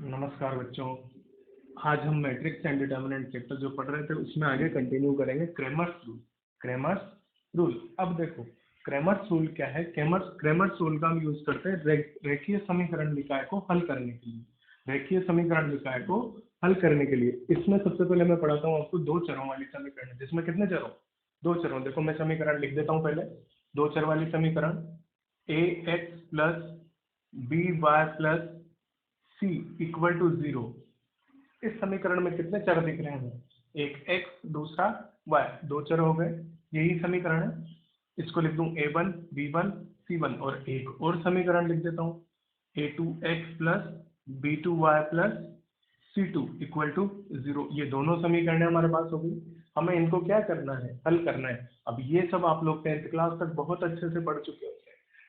नमस्कार बच्चों। आज हम मैट्रिक्स एंड डिटर्मिनेंट चैप्टर जो पढ़ रहे थे उसमें आगे कंटिन्यू करेंगे क्रेमर्स रूल। अब देखो, क्रेमर्स रूल क्या है। क्रेमर्स रूल का हम यूज करते हैं रेखीय समीकरण निकाय को हल करने के लिए। रेखीय समीकरण निकाय को हल करने के लिए इसमें सबसे पहले मैं पढ़ाता हूँ आपको दो चरों वाली समीकरण, जिसमें कितने चरों, दो चरों। देखो मैं समीकरण लिख देता हूँ पहले। दो चर वाली समीकरण a x plus b y plus c equal to 0। इस समीकरण में कितने चर दिख रहे हैं, एक x दूसरा y, दो चर हो गए। यही समीकरण है। इसको लिख दूं a1 b1 c1 और एक और समीकरण लिख देता हूं a2x plus b2y plus c2 equal to 0। ये दोनों समीकरण हमारे पास हो गई। हमें इनको क्या करना है, हल करना है। अब ये सब आप लोग 10th क्लास तक बहुत अच्छे से पढ़ चुके होते हैं।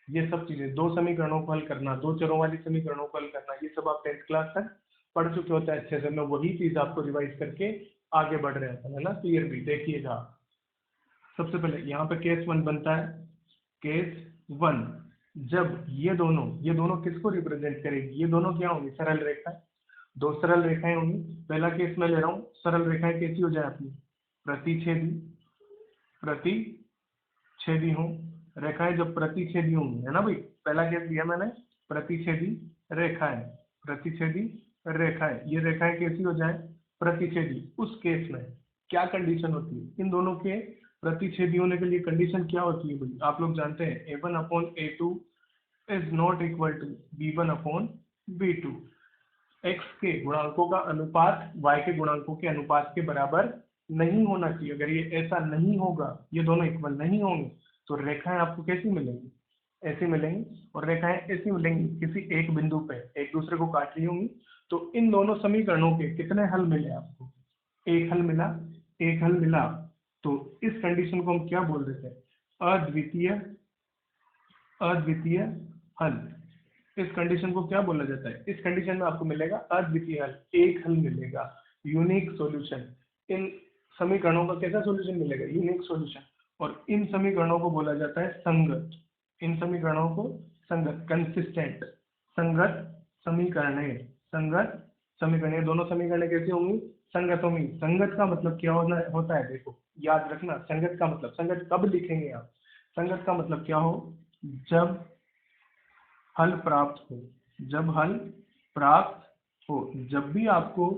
ये सब चीजें, दो समीकरणों को हल करना, दो चरों वाली समीकरणों को हल करना, ये सब आप 10th क्लास तक पढ़ चुके होते हैं अच्छे से। मैं वही चीज आपको रिवाइज करके आगे बढ़ रहे हैं, है ना। क्लियर भी देखिएगा। सबसे पहले यहाँ पे केस 1 बनता है। केस 1, जब ये दोनों किसको रिप्रेजेंट करेगी, ये दोनों क्या होंगी, सरल रेखा। दो सरल रेखाएं होंगी। पहला केस मैं ले रहा हूँ, सरल रेखाएं कैसी हो जाए अपनी, प्रतिच्छेदी। प्रतिच्छेदी हो रेखाएं जब प्रतिच्छेदी होंगी, है ना भाई। पहला केस दिया मैंने, प्रतिच्छेदी रेखाएं। प्रतिच्छेदी रेखाएं, ये रेखाएं कैसी हो जाए, प्रतिच्छेदी। उस केस में क्या कंडीशन होती है, इन दोनों के प्रतिच्छेदी होने के लिए कंडीशन क्या होती है भाई, आप लोग जानते हैं a1/a2 is not equal to b1/b2। x के गुणांकों का अनुपात y के गुणांकों के अनुपात के बराबर नहीं होना चाहिए। अगर ये ऐसा नहीं होगा, ये दोनों इक्वल नहीं होंगे, तो रेखाएं आपको कैसी मिलेंगी, ऐसी मिलेंगी। और रेखाएं ऐसी मिलेंगी किसी एक बिंदु पे एक दूसरे को काट रही होंगी। तो इन दोनों समीकरणों के कितने हल मिले आपको, एक हल मिला। एक हल मिला तो इस कंडीशन को हम क्या बोल देते हैं, अद्वितीय अद्वितीय हल। इस कंडीशन को क्या बोला जाता है, इस कंडीशन में आपको मिलेगा अद्वितीय हल, एक हल मिलेगा, यूनिक सॉल्यूशन। इन समीकरणों का कैसा सॉल्यूशन मिलेगा, यूनिक सॉल्यूशन। और इन समीकरणों को बोला जाता है संगत। इन समीकरणों को संगत, कंसिस्टेंट, संगत समीकरण। संगत समीकरण, दोनों समीकरण कैसी होंगी, संगत होंगी। संगत का मतलब क्या होता है, देखो याद रखना। संगत का मतलब, संगत कब लिखेंगे आप, संगत का मतलब क्या हो, जब हल प्राप्त हो। जब हल प्राप्त हो, जब भी आपको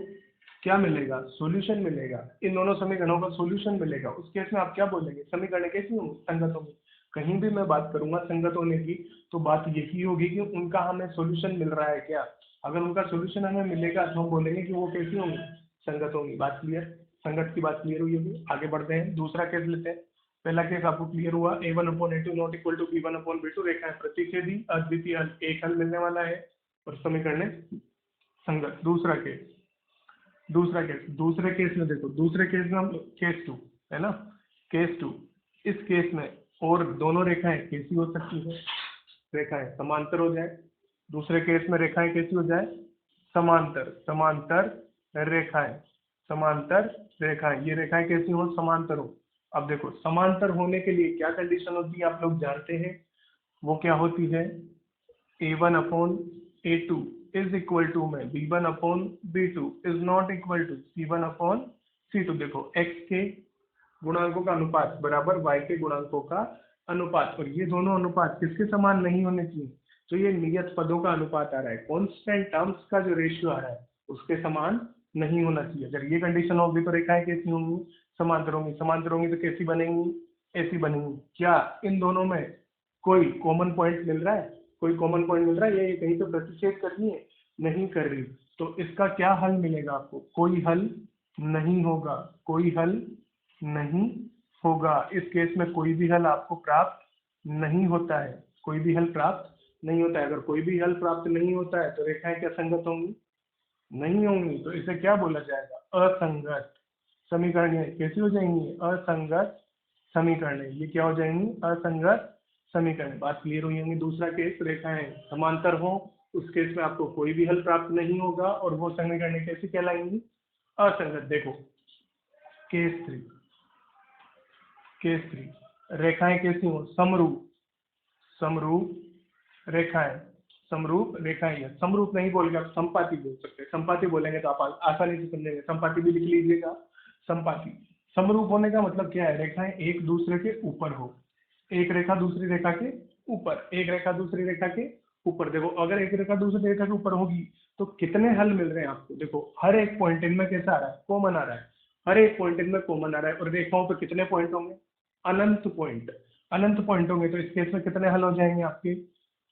क्या मिलेगा, सॉल्यूशन मिलेगा, इन दोनों समीकरणों का सॉल्यूशन मिलेगा, उस केस में आप क्या बोलेंगे, समीकरण कैसी होंगी, संगत होंगी। कहीं भी मैं बात करूंगा संगत होने की, तो बात यही होगी कि उनका हमें सॉल्यूशन मिल रहा है क्या। अगर उनका सॉल्यूशन हमें मिलेगा तो हम बोलेंगे कि वो कैसी होंगी, संगत होंगी। बात क्लियर, संगत की बात क्लियर हुई होगी। आगे बढ़ते हैं, दूसरा केस लेते हैं। पहला केस आपको क्लियर हुआ, a1/a2 not equal to b1/b2, रेखा है प्रतिच्छेदी, अद्वितीय हल, एक हल मिलने वाला है और समीकरण संगत। दूसरे केस में देखो, दूसरे केस में हम केस 2, है ना, केस 2। इस केस में और दोनों रेखाएं कैसी हो सकती है, रेखाएं समांतर हो जाए। दूसरे केस में रेखाएं कैसी हो जाए, समांतर। रेखाएं समांतर रेखाएं, ये रेखाएं कैसी हो, समांतर हो। अब देखो, समांतर होने के लिए क्या कंडीशन होती है आप लोग जानते हैं, वो क्या होती है, a1/a2 इज इक्वल टू में b1/b2 is not equal to c1/c2। देखो x के गुणांकों का अनुपात बराबर y के गुणांकों का अनुपात, और ये दोनों अनुपात किसके समान नहीं होने चाहिए, तो ये नियत पदों का अनुपात आ रहा है, कांस्टेंट टर्म्स का जो रेशियो आ रहा है उसके समान नहीं होना चाहिए। अगर ये कंडीशन होगी तो रेखाएं कैसी होंगी, समांतर होंगी। समांतर होंगी तो कैसी बनेंगी, ऐसी बनेंगी। क्या इन दोनों में कोई कॉमन पॉइंट मिल रहा है, कोई कॉमन पॉइंट मिल रहा है, ये कहीं तो प्रतिच्छेद कर रही है, नहीं कर रही। तो इसका क्या हल मिलेगा आपको, कोई हल नहीं होगा, कोई हल नहीं होगा। इस केस में कोई भी हल आपको प्राप्त नहीं होता है, कोई भी हल प्राप्त नहीं होता है। अगर कोई भी हल प्राप्त नहीं होता है तो रेखाएं क्या संगत होंगी, नहीं होंगी। तो इसे क्या बोला जाएगा, असंगत समीकरण। ये कैसी हो जाएंगी, असंगत समीकरण। ये क्या हो जाएंगी, असंगत समीकरण। बात क्लियर हुई होंगी। दूसरा केस, रेखाएं समांतर हो, उस केस में आपको कोई भी हल प्राप्त नहीं होगा और वो समीकरण कैसी कहलाएंगी, असंगत। देखो केस 3, रेखाएं कैसी हो, समरूप रेखाएं समरूप रेखाएं हैं। समरूप नहीं बोलेंगे आप संपाती बोल सकते हैं, संपाती बोलेंगे तो आप आसानी से समझेंगे। संपाती भी लिख लीजिएगा, संपाती। समरूप होने का मतलब क्या है, रेखाएं एक दूसरे के ऊपर हो, एक रेखा दूसरी रेखा के ऊपर, एक रेखा दूसरी रेखा के ऊपर। देखो अगर एक रेखा दूसरी रेखा के ऊपर होगी तो कितने हल मिल रहे हैं आपको, देखो हर एक पॉइंट इनमें कैसा आ रहा है, कॉमन आ रहा है, हर एक पॉइंट इनमें कॉमन आ रहा है। और रेखाओं पे कितने पॉइंट होंगे, अनंत पॉइंट, अनंत पॉइंट होंगे। तो इस केस में कितने हल हो जाएंगे आपके,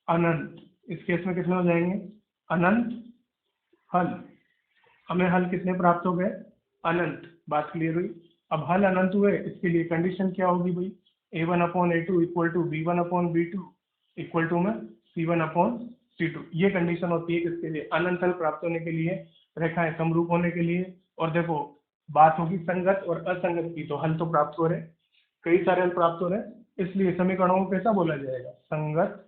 अनंत। इस केस में कितने हो जाएंगे, अनंत हल। हमें हल कितने प्राप्त हो गए, अनंत। बात क्लियर हुई। अब हल अनंत हुए, इसके लिए कंडीशन क्या होगी भाई, a1/a2 equal to b1/b2 equal to में c1/c2। ये कंडीशन होती है किसके लिए, अनंत हल प्राप्त होने के लिए, रेखाएं समरूप होने के लिए। और देखो बात होगी संगत और असंगत की, तो हल तो प्राप्त हो रहे, कई सारे हल प्राप्त हो रहे हैं, इसलिए समीकरणों को कैसा बोला जाएगा, संगत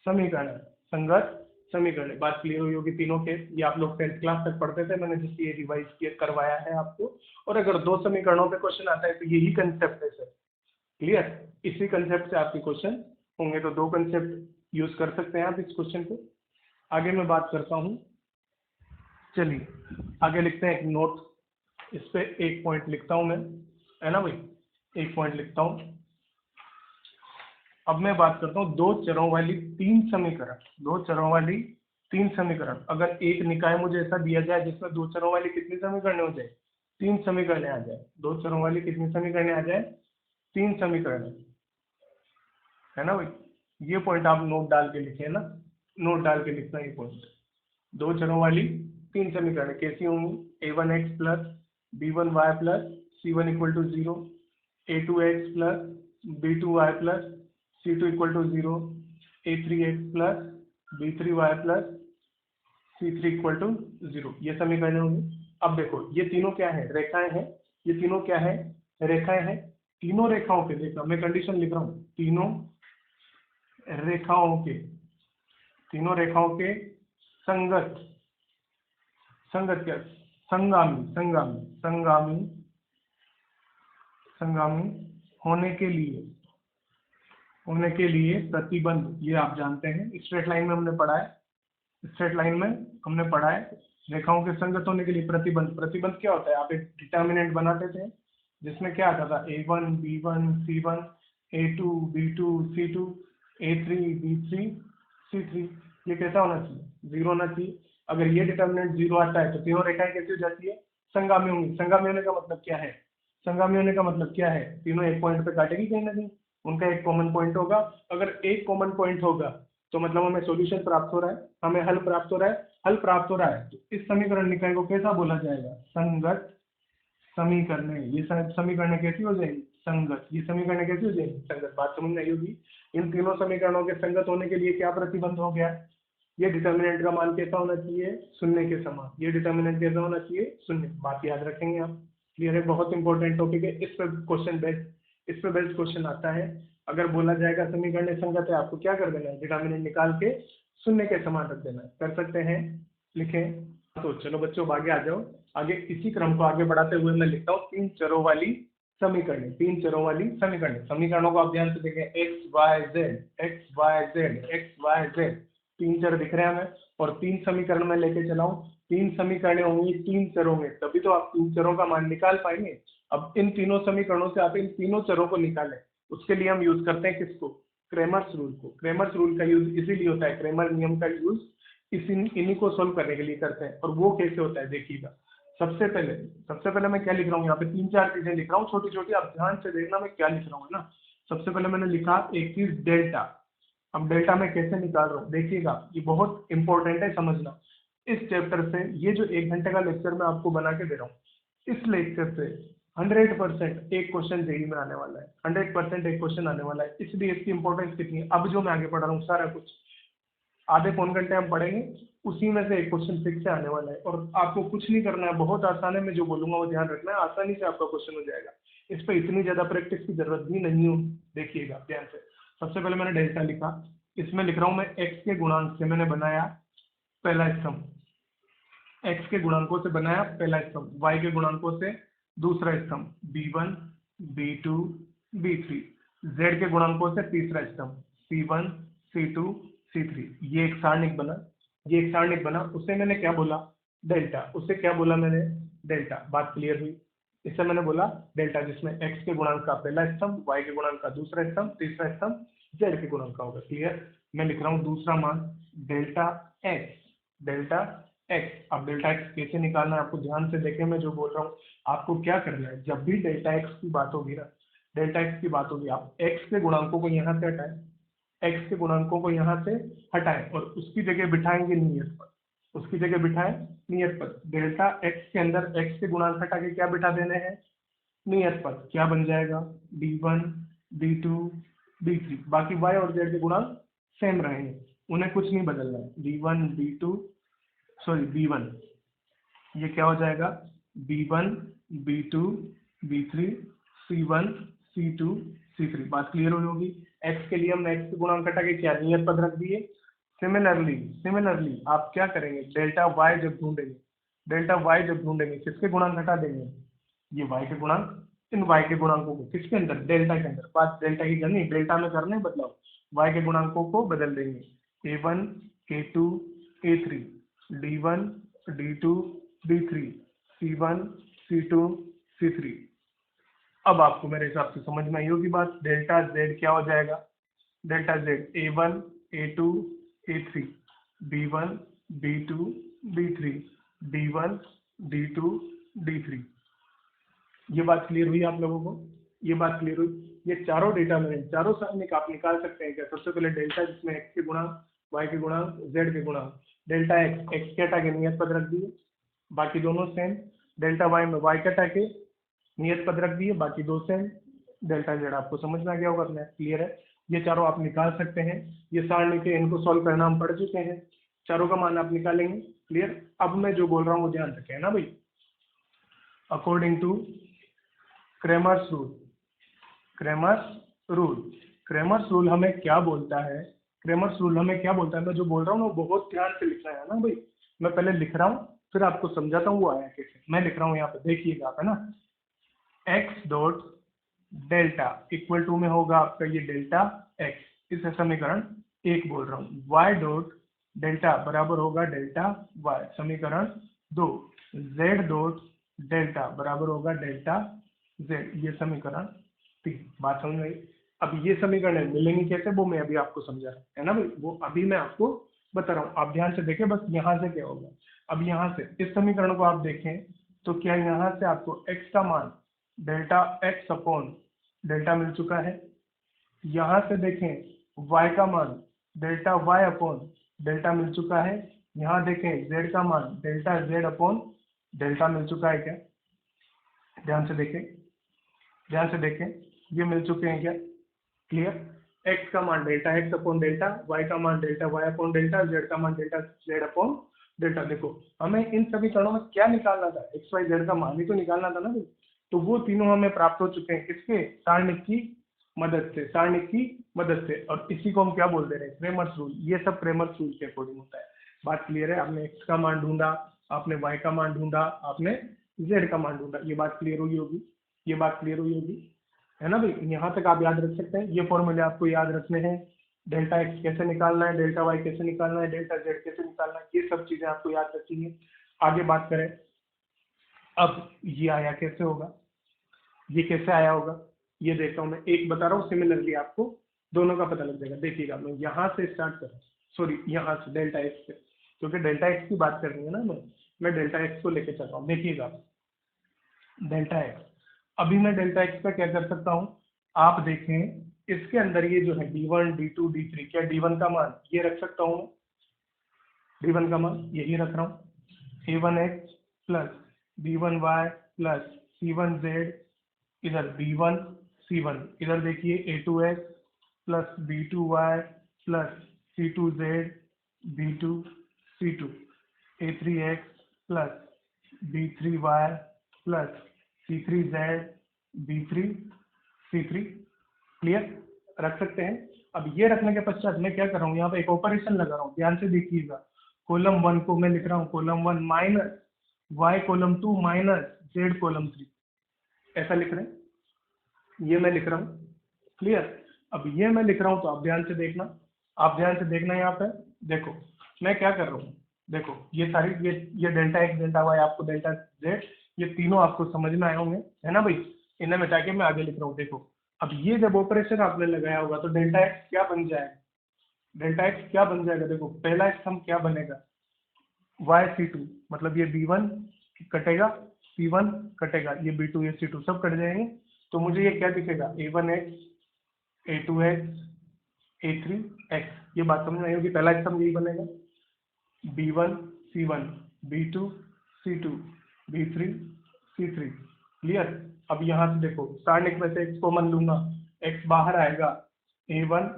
समीकरण, संगत समीकरण। बात क्लियर हुई होगी तीनों के, ये आप लोग 10th क्लास तक पढ़ते थे, मैंने जिसकी ये रिवाइज किया करवाया है आपको। और अगर दो समीकरणों पे क्वेश्चन आता है तो यही कंसेप्ट है सर, क्लियर। इसी कंसेप्ट से आपके क्वेश्चन होंगे, तो दो कंसेप्ट यूज कर सकते हैं आप इस क्वेश्चन को। आगे मैं बात करता हूँ, चलिए आगे लिखते हैं एक नोट, इस पे एक पॉइंट लिखता हूँ मैं, है ना भाई, एक पॉइंट लिखता हूँ। अब मैं बात करता हूँ दो चरों वाली तीन समीकरण, दो चरों वाली तीन समीकरण। अगर एक निकाय मुझे ऐसा दिया जाए जिसमें दो चरों वाली कितनी समीकरण हो जाए, तीन समीकरण आ जाए। दो चरों वाली कितनी समीकरण आ जाए, तीन समीकरण, है ना भाई। ये पॉइंट आप नोट डाल के लिखे ना, नोट डाल के लिखना ये पॉइंट। दो चरों वाली तीन समीकरण कैसी होंगी, a1x plus b1y plus c1 equal to 0, a2x plus b2y plus c2 equal to 0, a3x plus b3y plus c3 equal to 0। ये समीकरण होंगे। अब देखो ये तीनों क्या है, रेखाएं हैं। ये तीनों क्या है, रेखाएं हैं। तीनों रेखाओं के, देखो मैं कंडीशन लिख रहा हूँ, तीनों रेखाओं के, तीनों रेखाओं के संगत, संगत क्या, संगामी, संगामी, संगामी, संगामी होने के लिए, होने के लिए प्रतिबंध, ये आप जानते हैं स्ट्रेट लाइन में हमने पढ़ा है, स्ट्रेट लाइन में हमने पढ़ा है। रेखाओं के संगत होने के लिए प्रतिबंध, प्रतिबंध क्या होता है, आप एक डिटर्मिनेंट बनाते थे जिसमें क्या आता था, a1 b1 c1, a2 b2 c2, a3 b3 c3। ये कैसा होना चाहिए, जीरो होना चाहिए। अगर ये डिटर्मिनेंट जीरो आता है तो तीनों रेखाएं कैसी हो जाती है, संगामी होंगी। संगामी होने का मतलब क्या है, संगामी होने का मतलब क्या है, तीनों एक पॉइंट पे काटेगी कहीं ना कहीं, उनका एक कॉमन पॉइंट होगा। अगर एक कॉमन पॉइंट होगा तो मतलब हमें सॉल्यूशन प्राप्त हो रहा है, हमें हल प्राप्त हो रहा है, हल प्राप्त हो रहा है। तो इस समीकरण निकाय को कैसा बोला जाएगा, संगत समीकरण। ये समीकरण कैसी हो जाएगी, संगत। ये समीकरण कैसी हो जाएगी, संगत। बात समझ में आई होगी। इन तीनों समीकरणों के संगत होने के लिए क्या प्रतिबंध हो गया, ये डिटर्मिनेंट का मान कैसा होना चाहिए, शून्य के समान। ये डिटर्मिनेंट कैसा होना चाहिए, शून्य। बात याद रखेंगे आप, क्लियर है। बहुत इंपॉर्टेंट टॉपिक है, इस पर क्वेश्चन बेस्ट, इस पर बेस्ट क्वेश्चन आता है। अगर बोला जाएगा समीकरण संगत है, आपको क्या कर देना है, डिटर्मिनेंट निकाल के शून्य के समान रख देना है। कर सकते हैं, लिखें। तो चलो बच्चों आगे आ जाओ। आगे इसी क्रम को आगे बढ़ाते हुए मैं लिखता हूँ तीन चरों वाली समीकरण, तीन चरों वाली समीकरण। समीकरणों को आप ध्यान से देखें, x y z, x y z, x y z, तीन चर दिख रहे हैं हमें। और तीन समीकरण में लेके चलाऊं, तीन समीकरण होंगी तीन चरों में, तभी तो आप तीन चरों का मान निकाल पाएंगे। अब इन तीनों समीकरणों से आप इन तीनों चरों को निकालें, उसके लिए हम यूज करते हैं किसको, क्रेमर्स रूल को। क्रेमर्स रूल का यूज इसीलिए होता है, क्रेमर नियम का यूज इन्हीं को सोल्व करने के लिए करते हैं। और वो कैसे होता है देखिएगा। सबसे पहले मैं क्या लिख रहा हूँ, यहाँ पे तीन चार चीजें लिख रहा हूँ छोटी छोटी, आप ध्यान से देखना मैं क्या लिख रहा हूँ, है ना। सबसे पहले मैंने लिखा एक चीज डेल्टा। अब डेल्टा मैं कैसे निकाल रहा हूँ देखिएगा, ये बहुत इंपॉर्टेंट है समझना। इस चैप्टर से, ये जो 1 घंटे का लेक्चर मैं आपको बना के दे रहा हूँ, इस लेक्चर से 100% एक क्वेश्चन जेईई में आने वाला है, 100% एक क्वेश्चन आने वाला है। इसलिए इसकी इंपॉर्टेंस कितनी है, अब जो मैं आगे पढ़ रहा हूँ सारा कुछ आधे पौन घंटे हम पढ़ेंगे, उसी में से एक क्वेश्चन फिक्स से आने वाला है। और आपको कुछ नहीं करना है, बहुत आसान है, मैं जो बोलूंगा वो ध्यान रखना है, आसानी से आपका क्वेश्चन हो जाएगा। इस पर इतनी ज्यादा प्रैक्टिस की जरूरत भी नहीं हो, देखिएगा ध्यान से। सबसे पहले मैंने डेल्टा लिखा, इसमें लिख रहा हूँ मैं एक्स के गुणांक से मैंने बनाया पहला स्तंभ, एक्स के गुणांकों से बनाया पहला स्तंभ, वाई के गुणांकों से दूसरा स्तंभ, b1 b2 b3, जेड के गुणांकों से तीसरा स्तंभ, c1 c2 C3, ये एक सारणिक बना, ये एक सारणिक बना, उसे मैंने क्या बोला, डेल्टा, उसे क्या बोला मैंने, डेल्टा। बात क्लियर हुई। इससे मैंने बोला डेल्टा, जिसमें x के गुणांक का पहला स्तंभ, y के गुणांक का दूसरा स्तंभ, तीसरा स्तंभ z के गुणांक का होगा। क्लियर। मैं लिख रहा हूँ दूसरा मान डेल्टा x, डेल्टा x। अब डेल्टा x कैसे निकालना है आपको ध्यान से देखें, मैं जो बोल रहा हूँ आपको क्या करना है, जब भी डेल्टा x की बात होगी ना, डेल्टा x की बात होगी, आप x के गुणांकों को यहाँ से हटाएं, x के गुणांकों को यहाँ से हटाएं और उसकी जगह बिठाएंगे नियत पद, उसकी जगह बिठाएं नियत पद। डेल्टा x के अंदर x के गुणांक हटा के क्या बिठा देने हैं, नियत पद। क्या बन जाएगा, d1 d2 d3। बाकी y और z के गुणांक सेम रहेंगे, उन्हें कुछ नहीं बदलना है। d1 d2 सॉरी b1, ये क्या हो जाएगा, b1 b2 b3 c1 c2 c3। बात क्लियर हुई होगी। x के लिए हमने x के गुणांक हटा के क्या नियत पद रख दिए। सिमिलरली आप क्या करेंगे, डेल्टा y जब ढूंढेंगे, डेल्टा y जब ढूंढेंगे किसके गुणांक हटा देंगे, ये y के गुणांक, इन y के गुणांकों को किसके अंदर, डेल्टा के अंदर। बात डेल्टा की करनी, डेल्टा में करने बदलाव, y के गुणांकों को बदल देंगे, a1 a2 a3 d1 d2 d3 c1 c2 c3। अब आपको मेरे हिसाब से समझ में आई होगी बात। डेल्टा z क्या हो जाएगा, delta z a1 a2 a3 b1 b2 b3 d1 d2 d3। ये बात क्लियर हुई आप लोगों को, ये बात क्लियर हुई। ये चारों डेटा में चारों सारणिक आप निकाल सकते हैं क्या। सबसे पहले डेल्टा, जिसमें x के गुणांक, y के गुणांक, z के गुणांक। डेल्टा x के हटा के नियत पद रख दिए, बाकी दोनों सेम। डेल्टा y में y के हटा के नियत पद रख दिए, बाकी दो सेम। डेल्टा z आपको समझ में आ गया होगा अपने, क्लियर है। ये चारों आप निकाल सकते हैं, ये सारणिक है, इनको सॉल्व करना हम पढ़ चुके हैं, चारों का मान आप निकालेंगे। क्लियर। अब मैं जो बोल रहा हूँ वो ध्यान रखें ना भाई। According to Cramer's rule, Cramer's rule हमें क्या बोलता है, क्रेमर्स रूल हमें क्या बोलता है, मैं जो बोल रहा हूँ ना बहुत ध्यान से लिखना है ना भाई। मैं पहले लिख रहा हूँ फिर आपको समझाता हूँ वो आया कैसे। मैं लिख रहा हूँ यहाँ पे, देखिएगा आप, है ना। x dot delta equal to में होगा आपका ये डेल्टा x, इस समीकरण एक बोल रहा हूँ। y डॉट डेल्टा बराबर होगा डेल्टा y, समीकरण दो। z डॉट डेल्टा बराबर होगा डेल्टा z, ये समीकरण तीन। बात समझ में आई। अब ये समीकरण मिलेंगे कैसे, वो मैं अभी आपको समझा रहा हूँ, है ना भाई, वो अभी मैं आपको बता रहा हूँ। आप ध्यान से देखें, बस यहाँ से क्या होगा। अब यहाँ से इस समीकरण को आप देखें तो क्या यहाँ से आपको x का मान डेल्टा x अपॉन डेल्टा मिल चुका है। यहाँ से देखें y का मान डेल्टा y अपॉन डेल्टा मिल चुका है। यहाँ देखें z का मान डेल्टा z अपॉन डेल्टा मिल चुका है क्या। ध्यान से देखें, ध्यान से देखें, ये मिल चुके हैं क्या। क्लियर। x का मान delta x upon delta, y का मान delta y upon delta, z का मान डेल्टा z अपॉन डेल्टा। देखो हमें इन समीकरणों में क्या निकालना था, x y z का मान ही तो निकालना था ना भाई। तो वो तीनों हमें प्राप्त हो चुके हैं किसके, सारणिक की मदद से, सारणिक की मदद से। और इसी को हम क्या बोल दे रहे हैं, क्रेमर्स रूल। ये सब क्रेमर्स रूल के अकॉर्डिंग होता है। बात क्लियर है। आपने x का मान ढूंढा, आपने y का मान ढूंढा, आपने z का मान ढूंढा। ये बात क्लियर हुई होगी, ये बात क्लियर हुई होगी, है ना भाई। यहाँ तक आप याद रख सकते हैं। ये फॉर्मूले आपको याद रखने हैं। डेल्टा x कैसे निकालना है, डेल्टा y कैसे निकालना है, डेल्टा z कैसे निकालना है, ये सब चीजें आपको याद रखनी है। आगे बात करें, अब ये आया कैसे होगा, ये कैसे आया होगा, ये देखता हूँ मैं। एक बता रहा हूँ, सिमिलरली आपको दोनों का पता लग जाएगा। देखिएगा, मैं यहाँ से स्टार्ट कर रहा हूँ, सॉरी यहाँ से डेल्टा x से, क्योंकि डेल्टा x की बात करनी है ना। मैं डेल्टा x को लेके चल रहा हूँ। देखिएगा डेल्टा x, अभी मैं डेल्टा x का क्या कर सकता हूँ, आप देखें इसके अंदर ये जो है d1 d2 d3, क्या d1 का मान ये रख सकता हूँ, d1 का मान यही रख रहा हूँ। a1x plus b1y plus c1z, इधर b1 c1, इधर देखिए a2x plus b2y plus c2z b2 c2, a3x plus b3y plus c3z b3 c3। Clear, रख सकते हैं। अब ये रखने के पश्चात मैं क्या कर रहा हूँ, यहाँ पे एक ऑपरेशन लगा रहा हूँ, ध्यान से देखिएगा। कॉलम 1 को मैं लिख रहा हूँ column 1 minus y column 2 minus z column 3, ऐसा लिख रहे हैं। ये मैं लिख रहा हूँ। क्लियर। अब ये मैं लिख रहा हूँ तो आप ध्यान से देखना, आप ध्यान से देखना यहाँ पे, देखो मैं क्या कर रहा हूँ, देखो ये सारी ये डेल्टा एक्स डेल्टा वाई आपको डेल्टा जेड ये तीनों आपको समझ में आए होंगे, है ना भाई। इन्हें मिटा के मैं आगे लिख रहा हूँ, देखो अब ये जब ऑपरेशन आपने लगाया होगा तो डेल्टा एक्स क्या बन जाएगा, डेल्टा एक्स क्या बन जाएगा, देखो पहला स्तंभ क्या बनेगा, वाई सी टू, मतलब ये बी वन कटेगा, सी वन कटेगा, ये बी टू ये सी टू सब कट जाएंगे, तो मुझे ये क्या दिखेगा, a one x a two x a three x, ये बात समझ में आई होगी, पहला स्तंभ यही बनेगा, b one c one b two c two b three c three, clear. अब यहाँ से देखो सारणिक में से एक्स कॉमन लूंगा, एक्स बाहर आएगा, a one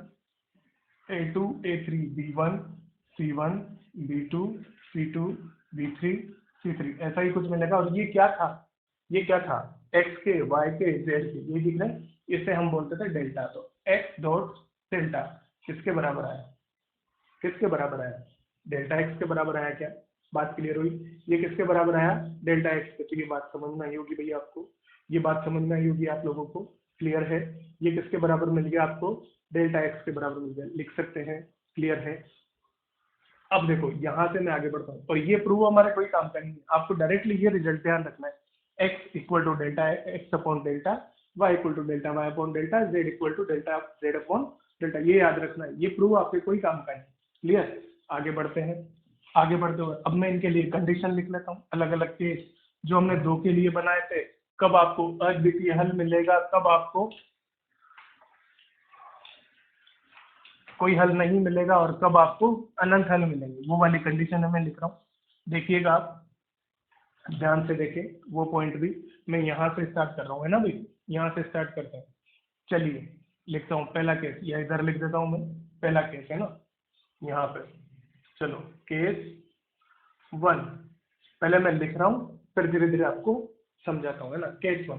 a two a three b one c one b two c two b three c three, ऐसा ही कुछ मिलेगा। और ये क्या था, ये क्या था, एक्स के वाई के जेड के, ये दिख रहे हैं, इसे हम बोलते थे डेल्टा। तो एक्स डॉट डेल्टा किसके बराबर आया, किसके बराबर आया, डेल्टा एक्स के बराबर आया क्या, बात क्लियर हुई। ये किसके बराबर आया, डेल्टा एक्स के, तो ये बात समझ में आई होगी भैया आपको, ये बात समझ में आई होगी आप लोगों को, क्लियर है। ये किसके बराबर मिल गया आपको, डेल्टा एक्स के बराबर मिल गया, लिख सकते हैं, क्लियर है। अब देखो यहाँ से मैं आगे बढ़ता हूँ, और ये प्रूव हमारे कोई काम का नहीं है, आपको डायरेक्टली ये रिजल्ट ध्यान रखना है, x equal to delta x upon delta, y equal to delta y upon delta, z equal to delta z upon delta, ये याद रखना है, ये प्रूव आपके कोई काम का नहीं, क्लियर। आगे बढ़ते हैं, आगे बढ़ते हुए अब मैं इनके लिए कंडीशन लिख लेता हूँ, अलग अलग केस जो हमने दो के लिए बनाए थे, कब आपको अद्वितीय हल मिलेगा, कब आपको कोई हल नहीं मिलेगा, और कब आपको अनंत हल मिलेंगे, वो वाली कंडीशन है मैं लिख रहा हूँ। देखिएगा आप ध्यान से देखें, वो पॉइंट भी मैं यहाँ से स्टार्ट कर रहा हूँ, है ना भाई, यहाँ से स्टार्ट करते हैं। चलिए लिखता हूँ पहला केस, या इधर लिख देता हूँ मैं, पहला केस है ना यहाँ पे, चलो केस वन, पहले मैं लिख रहा हूँ फिर धीरे धीरे आपको समझाता हूँ, है ना। केस वन,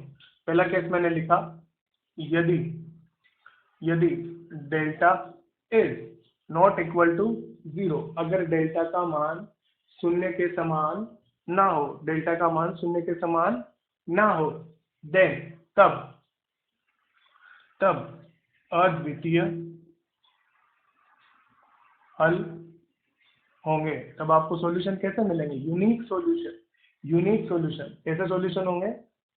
पहला केस मैंने लिखा, यदि यदि delta is not equal to zero, अगर डेल्टा का मान शून्य के समान ना हो, डेल्टा का मान शून्य के समान ना हो, देन तब तब अद्वितीय हल होंगे। तब आपको सॉल्यूशन कैसे मिलेंगे, यूनिक सॉल्यूशन, यूनिक सॉल्यूशन कैसे सॉल्यूशन होंगे,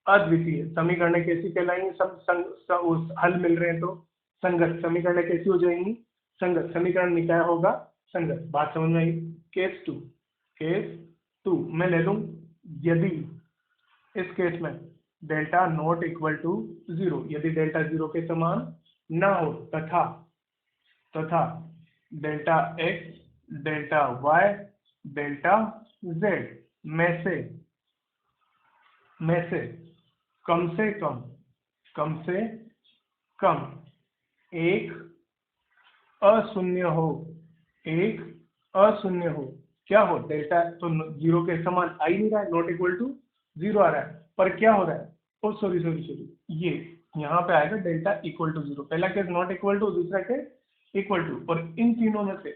अद्वितीय समीकरण कैसी कहलाएंगी, उस हल मिल रहे हैं तो संगत समीकरण कैसी हो जाएंगी, संगत समीकरण निकाय होगा संगत, बात समझ में आई। केस टू, केस टू मैं ले लूं, यदि इस केस में delta not equal to zero, यदि डेल्टा जीरो के समान ना हो, तथा तथा delta x delta y delta z में से कम से कम, कम से कम एक अशून्य हो, एक अशून्य हो, क्या हो, डेल्टा तो जीरो के समान आ ही नहीं रहा है, नॉट इक्वल टू जीरो आ रहा है, पर क्या हो रहा है, ओ सॉरी सॉरी सॉरी, ये यहाँ पे आएगा डेल्टा इक्वल टू जीरो, पहला केस नॉट इक्वल टू, दूसरा केस इक्वल टू, और इन तीनों में से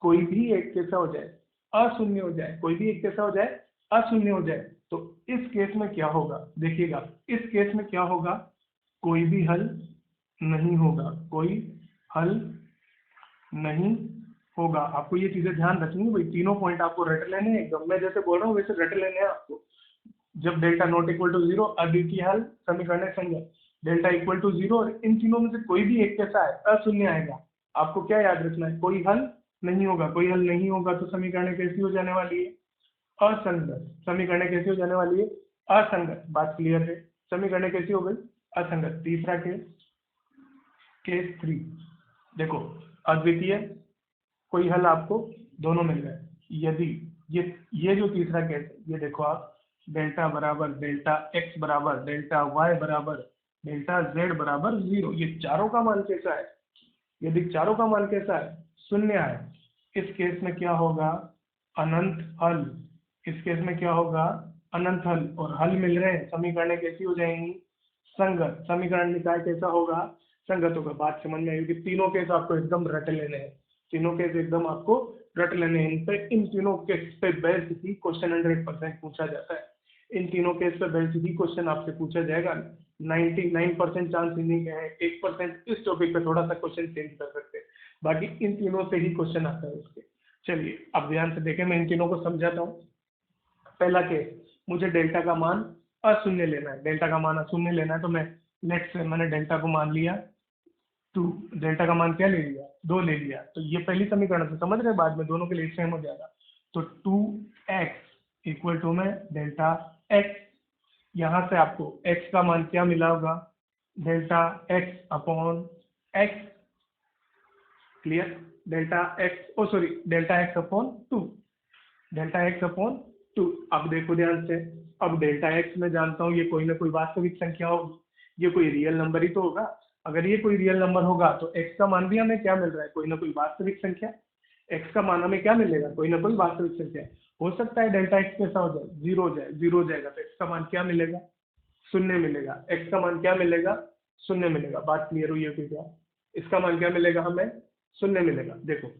कोई भी एक कैसा हो जाए, अशून्य हो जाए, कोई भी एक कैसा हो जाए, अशून्य हो जाए, तो इस केस में क्या होगा, देखिएगा इस केस में क्या होगा, कोई भी हल नहीं होगा, कोई हल नहीं होगा। आपको ये चीजें ध्यान रखनी है भाई, तीनों पॉइंट आपको रट लेने हैं एकदम, मैं जैसे बोल रहा हूँ वैसे रट लेने हैं आपको। जब delta not equal to zero, अद्वितीय हल समीकरण संगत, डेल्टा इक्वल टू जीरो, और इन तीनों में से कोई भी एक कैसा है, अशून्य आएगा, आपको क्या याद रखना है, कोई हल नहीं होगा, कोई हल नहीं होगा तो समीकरण कैसी हो जाने वाली है, असंगत, समीकरण कैसी हो जाने वाली है, असंगत, बात क्लियर है, समीकरण कैसी हो गई, असंगत। तीसरा केस, केस थ्री, देखो अद्वितीय कोई हल आपको दोनों मिल गए, यदि ये जो तीसरा केस है, ये देखो आप, डेल्टा बराबर डेल्टा एक्स बराबर डेल्टा वाई बराबर डेल्टा जेड बराबर जीरो, ये चारों का मान कैसा है, यदि चारों का मान कैसा है, शून्य है, इस केस में क्या होगा, अनंत हल, इस केस में क्या होगा, अनंत हल, और हल मिल रहे हैं, समीकरण कैसी हो जाएंगी, संगत, समीकरण निकाय कैसा होगा, संगत होगा, बात समझ में आएगी। तीनों केस आपको एकदम रट लेने हैं, तीनों केस एकदम आपको रट लेने हैं, इन पे इन तीनों केस पे बेस्ड ही क्वेश्चन 100% पूछा जाता है, इन तीनों केस पे बेस्ड ही क्वेश्चन आपसे पूछा जाएगा, 99% चांस ही नहीं है, 1% इस टॉपिक पे थोड़ा सा क्वेश्चन चेंज कर सकते हैं, बाकी इन तीनों से ही क्वेश्चन आता है उसके। चलिए अब ध्यान से देखें, मैं इन तीनों को समझाता हूँ। पहला केस, मुझे डेल्टा का मान अशून्य लेना है, डेल्टा का मान अशून्य लेना है, तो मैं लेट्स से मैंने डेल्टा को मान लिया 2, डेल्टा का मान क्या ले लिया 2 ले लिया, तो ये पहली समीकरण से समझ रहे, बाद में दोनों के लिए सेम हो जाएगा। तो 2x इक्वल टू में डेल्टा x, यहाँ से आपको x का मान क्या मिला होगा, delta x upon x, clear, delta x, oh sorry delta x upon 2, delta x upon 2। अब देखो ध्यान से, अब डेल्टा x मैं जानता हूँ ये कोई ना कोई वास्तविक संख्या होगी, ये कोई रियल नंबर ही तो होगा। अगर ये कोई रियल नंबर होगा तो x का मान भी हमें क्या मिल रहा है, कोई ना कोई वास्तविक संख्या। x का मान हमें क्या मिलेगा, कोई ना कोई वास्तविक संख्या। हो सकता है डेल्टा x कैसा हो जाए, 0 हो जाए, 0 हो जाएगा तो x का मान क्या मिलेगा, शून्य मिलेगा। x का मान क्या मिलेगा, शून्य मिलेगा। बात क्लियर हुई है कि क्या, इसका मान क्या मिलेगा हमें, शून्य मिलेगा। देखो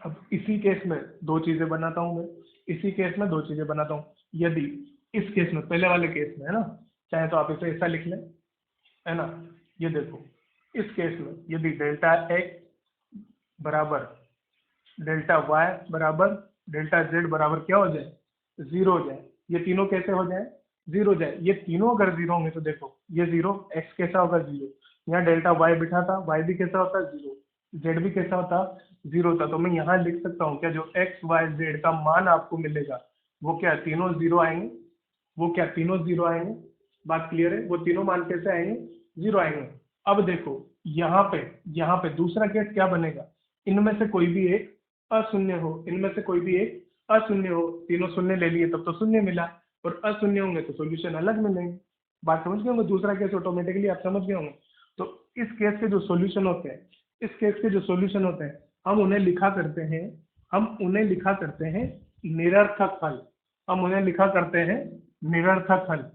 अब इसी केस में दो चीजें बनाता हूं मैं, इसी केस में दो चीजें बनाता हूं। यदि इस केस में, पहले वाले केस में है ना, चाहे तो आप इसे ऐसा लिख लें, है ना, ये देखो इस केस में यदि डेल्टा x बराबर डेल्टा y बराबर डेल्टा z बराबर क्या हो जाए, 0 हो जाए, ये तीनों कैसे हो जाए, 0 हो जाए। ये तीनों अगर 0 होंगे तो देखो ये 0, x कैसा होगा 0, यहाँ डेल्टा y बिठा था, y भी कैसा होता है 0, z भी कैसा होता 0 होता। तो मैं यहाँ लिख सकता हूँ क्या, जो x y z का मान आपको मिलेगा वो क्या तीनों 0 आएंगे, वो क्या तीनों 0 आएंगे। बात क्लियर है, वो तीनों मान कैसे आएंगे, 0 आएंगे। अब देखो यहाँ पे दूसरा केस क्या बनेगा, इनमें से कोई भी एक अशून्य हो, इनमें से कोई भी एक अशून्य हो, तीनों शून्य ले लिए तब तो शून्य मिला, और अशून्य होंगे तो सॉल्यूशन अलग मिलेंगे। बात समझ गए होंगे, दूसरा केस ऑटोमेटिकली आप समझ गए होंगे। तो इस केस के जो सॉल्यूशन होते हैं, इस केस के जो सॉल्यूशन होते हैं, हम उन्हें लिखा करते हैं, हम उन्हें लिखा करते हैं निरर्थक हल, हम उन्हें लिखा करते हैं निरर्थक हल।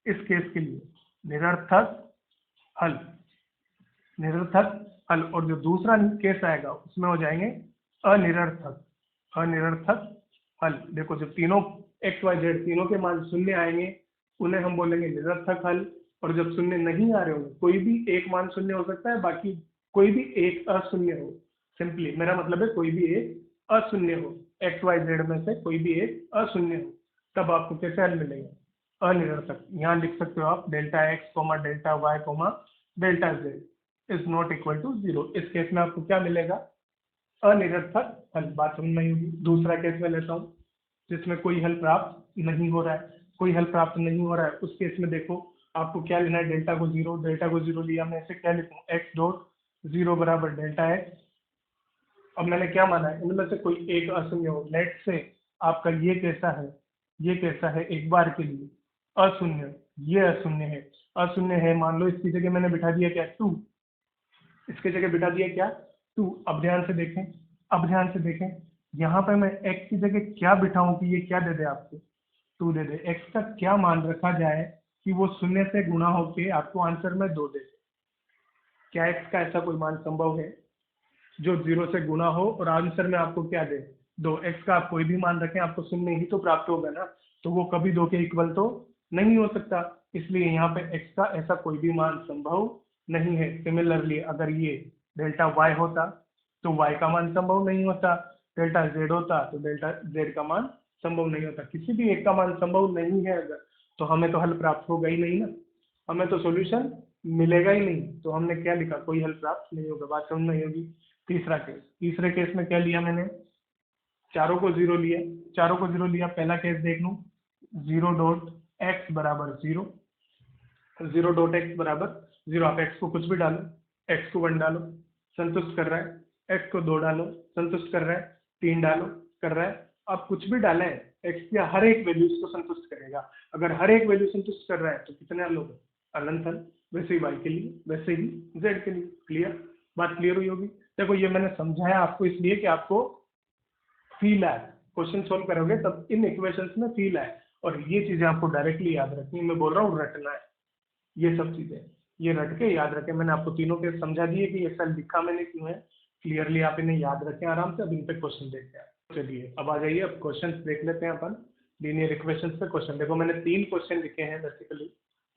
इस केस के लिए निरर्थक हल, निरर्थक हल। और जो दूसरा केस आएगा उसमें हो जाएंगे अनिरर्थक, अनिरर्थक हल। देखो जब तीनों एक्स वाई जेड तीनों के मान शून्य आएंगे उन्हें हम बोलेंगे निरर्थक हल, और जब शून्य नहीं आ रहे होंगे, कोई भी एक मान शून्य हो सकता है, बाकी कोई भी एक अशून्य हो, सिंपली मेरा मतलब है कोई भी एक अशून्य हो, एक्स वाई जेड में से कोई भी एक अशून्य हो, तब आपको कैसे हल मिलेगा, अनिरर्थक। यहाँ लिख सकते हो आप delta x comma delta y comma delta z is not equal to 0। इस केस में आपको क्या मिलेगा, अनिरर्थक हल। बात समझ में आई होगी। दूसरा केस में लेता हूँ जिसमें कोई हल प्राप्त नहीं हो रहा है, कोई हल प्राप्त नहीं हो रहा है, उस केस में देखो आपको क्या लेना है, डेल्टा को 0, डेल्टा को 0 लिया, मैं इसे क्या लिखूँ, एक्स डॉट 0 बराबर डेल्टा एक्स। अब मैंने क्या माना है, इनमें से कोई एक अशून्य हो, लेट से आपका ये कैसा है, ये कैसा है, एक बार के लिए अशून्य, ये अशून्य है, अशून्य है, मान लो इसकी जगह मैंने बिठा दिया क्या 2, इसके जगह बिठा दिया क्या 2। अब ध्यान से देखें, अब ध्यान से देखें, यहाँ पे मैं x की जगह क्या बिठाऊं कि ये क्या दे दे आपको 2 दे दे। x का क्या मान रखा जाए कि वो शून्य से गुणा होके आपको आंसर में 2 दे दे। क्या x का ऐसा कोई मान संभव है जो 0 से गुणा हो और आंसर में आपको क्या दे 2। x का आप कोई भी मान रखें आपको शून्य ही तो प्राप्त होगा ना, तो वो कभी 2 के इक्वल तो नहीं हो सकता, इसलिए यहाँ पे x का ऐसा कोई भी मान संभव नहीं है। सिमिलरली अगर ये डेल्टा y होता तो y का मान संभव नहीं होता, डेल्टा z होता तो डेल्टा z का मान संभव नहीं होता। किसी भी एक का मान संभव नहीं है अगर, तो हमें तो हल प्राप्त होगा ही नहीं ना, हमें तो सॉल्यूशन मिलेगा ही नहीं। तो हमने क्या लिखा, कोई हल प्राप्त नहीं होगा। बात समझ नहीं होगी। तीसरा केस, तीसरे केस में क्या लिया मैंने, चारों को 0 लिया, चारों को 0 लिया। पहला केस देख लूं, 0 डॉट एक्स बराबर 0, 0 डॉट एक्स बराबर 0। आप एक्स को कुछ भी डालो, एक्स को 1 डालो संतुष्ट कर रहा है, एक्स को 2 डालो संतुष्ट कर रहा है, 3 डालो कर रहा है। आप कुछ भी डालें, एक्स की हर एक वैल्यू इसको संतुष्ट करेगा। अगर हर एक वैल्यू संतुष्ट कर रहा है तो कितने हल होगा, अनंत हल। वैसे ही वाई के लिए, वैसे ही जेड के लिए। क्लियर, बात क्लियर हुई होगी। देखो ये मैंने समझाया आपको इसलिए कि आपको फील आए, क्वेश्चन सोल्व करोगे तब इन इक्वेशंस में फील आए, और ये चीजें आपको डायरेक्टली याद रखनी है। मैं बोल रहा हूँ रटना है, ये सब चीजें ये रट के याद रखें। मैंने आपको तीनों के समझा दिए कि ये सब लिखा मैंने क्यों है, क्लियरली आप इन्हें याद रखें आराम से। अब इन पे क्वेश्चन देखते हैं। चलिए अब आ जाइए, अब क्वेश्चन देख लेते हैं अपन। लीनियर इक्वेशंस पे क्वेश्चन देखो, मैंने 3 क्वेश्चन लिखे हैं, बेसिकली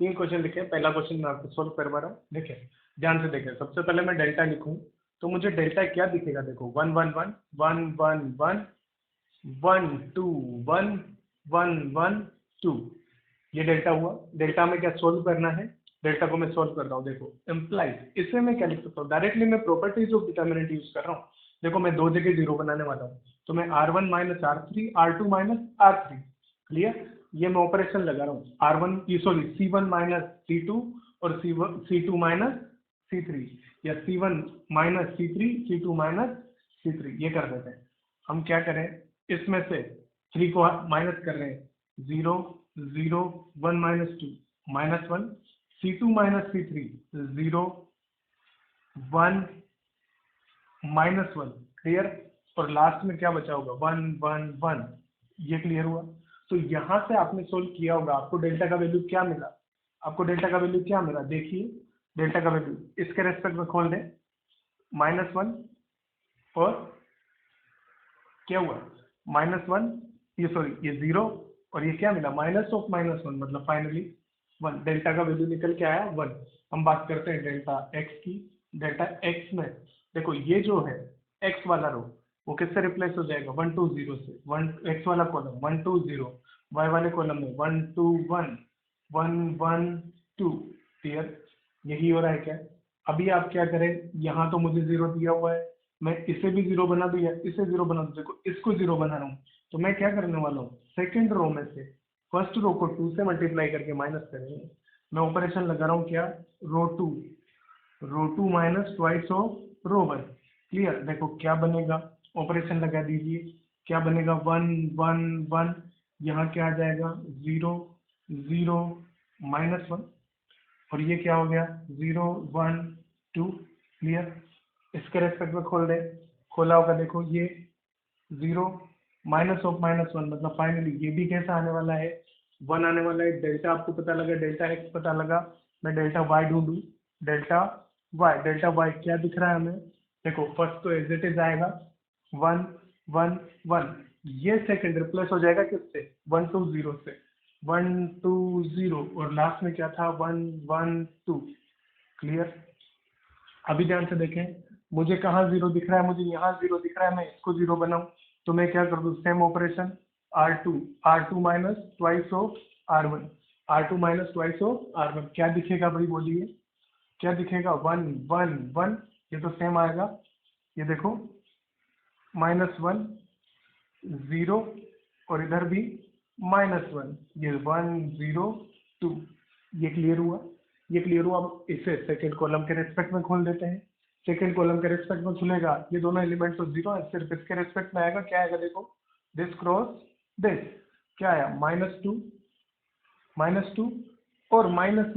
3 क्वेश्चन लिखे हैं। पहला क्वेश्चन मैं आपको सोल्व करवा रहा हूँ, देखें ध्यान से देखें। सबसे पहले मैं डेल्टा लिखूँ तो मुझे डेल्टा क्या दिखेगा, देखो 1 1 1 1 1 1 1 2 1 1 1 2, ये डेल्टा हुआ। डेल्टा में क्या सोल्व करना है, डेल्टा को मैं सोल्व कर रहा हूँ। देखो इम्प्लाइज, इससे मैं क्या लिख सकता हूँ डायरेक्टली, मैं प्रॉपर्टीज ऑफ डिटर्मिनेंट यूज कर रहा हूँ। देखो मैं दो जगह जीरो बनाने वाला हूँ, तो मैं R1 minus R3 R2 minus R3, clear, ये मैं ऑपरेशन लगा रहा हूँ। R1 sorry C1 minus C2 और C2 माइनस C3, या C1 minus C3 C2 minus C3, ये कर देते हैं। हम क्या करें, इसमें से 3 को माइनस कर रहे हैं, 0 0 1 minus 2 minus 1, C2 minus C3 0 1 minus 1, clear, और लास्ट में क्या बचा होगा 1 1 1, ये क्लियर हुआ। तो यहाँ से आपने सोल्व किया होगा, आपको डेल्टा का वैल्यू क्या मिला, आपको डेल्टा का वैल्यू क्या मिला, देखिए डेल्टा का वैल्यू इसके रेस्पेक्ट में खोल दें, -1, और क्या हुआ -1, ये सॉरी ये 0, और ये क्या मिला -1, मतलब फाइनली 1, डेल्टा का वैल्यू निकल के आया 1। हम बात करते हैं डेल्टा एक्स की। डेल्टा एक्स में देखो ये जो है एक्स वाला रो, वो किससे रिप्लेस हो जाएगा 1 2 0 से, 1 एक्स वाला कॉलम 1 2 0, वाई वाले कॉलम में 1 2 1 1 1 2, क्लियर, यही हो रहा है क्या। अभी आप क्या करें, यहाँ तो मुझे 0 दिया हुआ है, मैं इसे भी 0 बना दूं या इसे 0 बना दूं, देखो इसको 0 बना रहा हूँ, तो मैं क्या करने वाला हूँ, सेकंड रो में से फर्स्ट रो को 2 से मल्टीप्लाई करके माइनस करेंगे। मैं ऑपरेशन लगा रहा हूँ क्या, row 2 minus twice of row 1, clear. देखो क्या बनेगा, ऑपरेशन लगा दीजिए, क्या बनेगा 1 1 1, यहाँ क्या आ जाएगा 0 0 -1, और ये क्या हो गया 0 1 2, क्लियर। इसके रेस्पेक्ट में खोल दे, खोला होगा, देखो ये 0 माइनस ऑफ -1, मतलब फाइनली ये भी कैसा आने वाला है 1 आने वाला है। डेल्टा आपको पता लगा, डेल्टा एक्स पता लगा, मैं डेल्टा वाई ढूंढूं, डेल्टा वाई क्या दिख रहा है हमें, देखो फर्स्ट तो एज इट इज आएगा 1 1 1, ये सेकंड रिप्लेस हो जाएगा किससे 1 2 0 से, 1 2 0, और लास्ट में क्या था 1 1 2, क्लियर। अभी ध्यान से देखें, मुझे कहाँ जीरो दिख रहा है, मुझे यहाँ जीरो दिख रहा है, मैं इसको जीरो बनाऊं, तो मैं क्या कर दूं, same operation R2 minus twice of R1, R2 minus twice of R1, क्या दिखेगा भाई बोलिए, क्या दिखेगा 1 1 1, ये तो सेम आएगा, ये देखो -1 0, और इधर भी -1, ये 1 0 2, ये क्लियर हुआ, ये क्लियर हुआ। अब इसे सेकंड कॉलम के रेस्पेक्ट में खोल देते हैं, सेकंड कॉलम के रेस्पेक्ट में खुलेगा, ये दोनों एलिमेंट तो जीरो है, सिर्फ इसके रेस्पेक्ट में आएगा, क्या आएगा देखो, दिस क्रॉस दिस, क्या आया -2, और माइनस